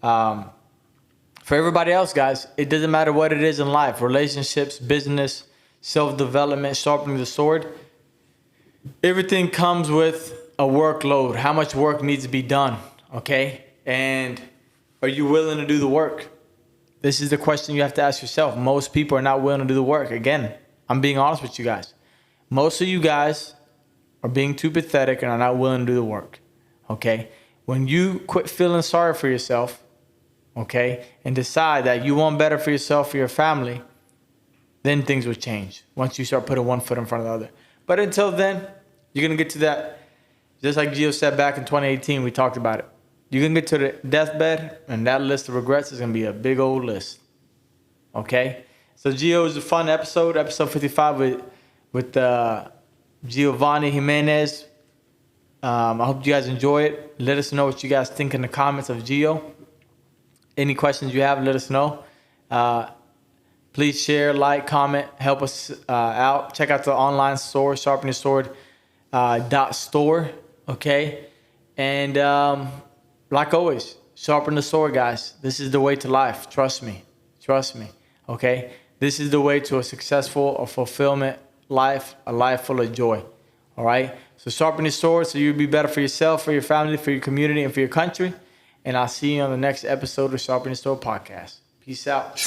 For everybody else, guys, it doesn't matter what it is in life. Relationships, business, self-development, sharpening the sword. Everything comes with a workload. How much work needs to be done, okay? And are you willing to do the work? This is the question you have to ask yourself. Most people are not willing to do the work. Again, I'm being honest with you guys. Most of you guys are being too pathetic and are not willing to do the work, okay? When you quit feeling sorry for yourself, okay, and decide that you want better for yourself, for your family, then things will change once you start putting one foot in front of the other. But until then, you're going to get to that. Just like Gio said back in 2018, we talked about it. You're going to get to the deathbed, and that list of regrets is going to be a big old list. Okay? So, Gio, was a fun episode 55 with Giovanni Jimenez. I hope you guys enjoy it. Let us know what you guys think in the comments of Gio. Any questions you have, let us know. Please share, like, comment, help us out. Check out the online store, sharpeningsword.store. Okay? And like always, sharpen the sword, guys. This is the way to life. Trust me. Okay? This is the way to a successful or fulfillment life, a life full of joy. All right? So sharpen your sword so you'll be better for yourself, for your family, for your community, and for your country. And I'll see you on the next episode of Sharpen Your Sword podcast. Peace out.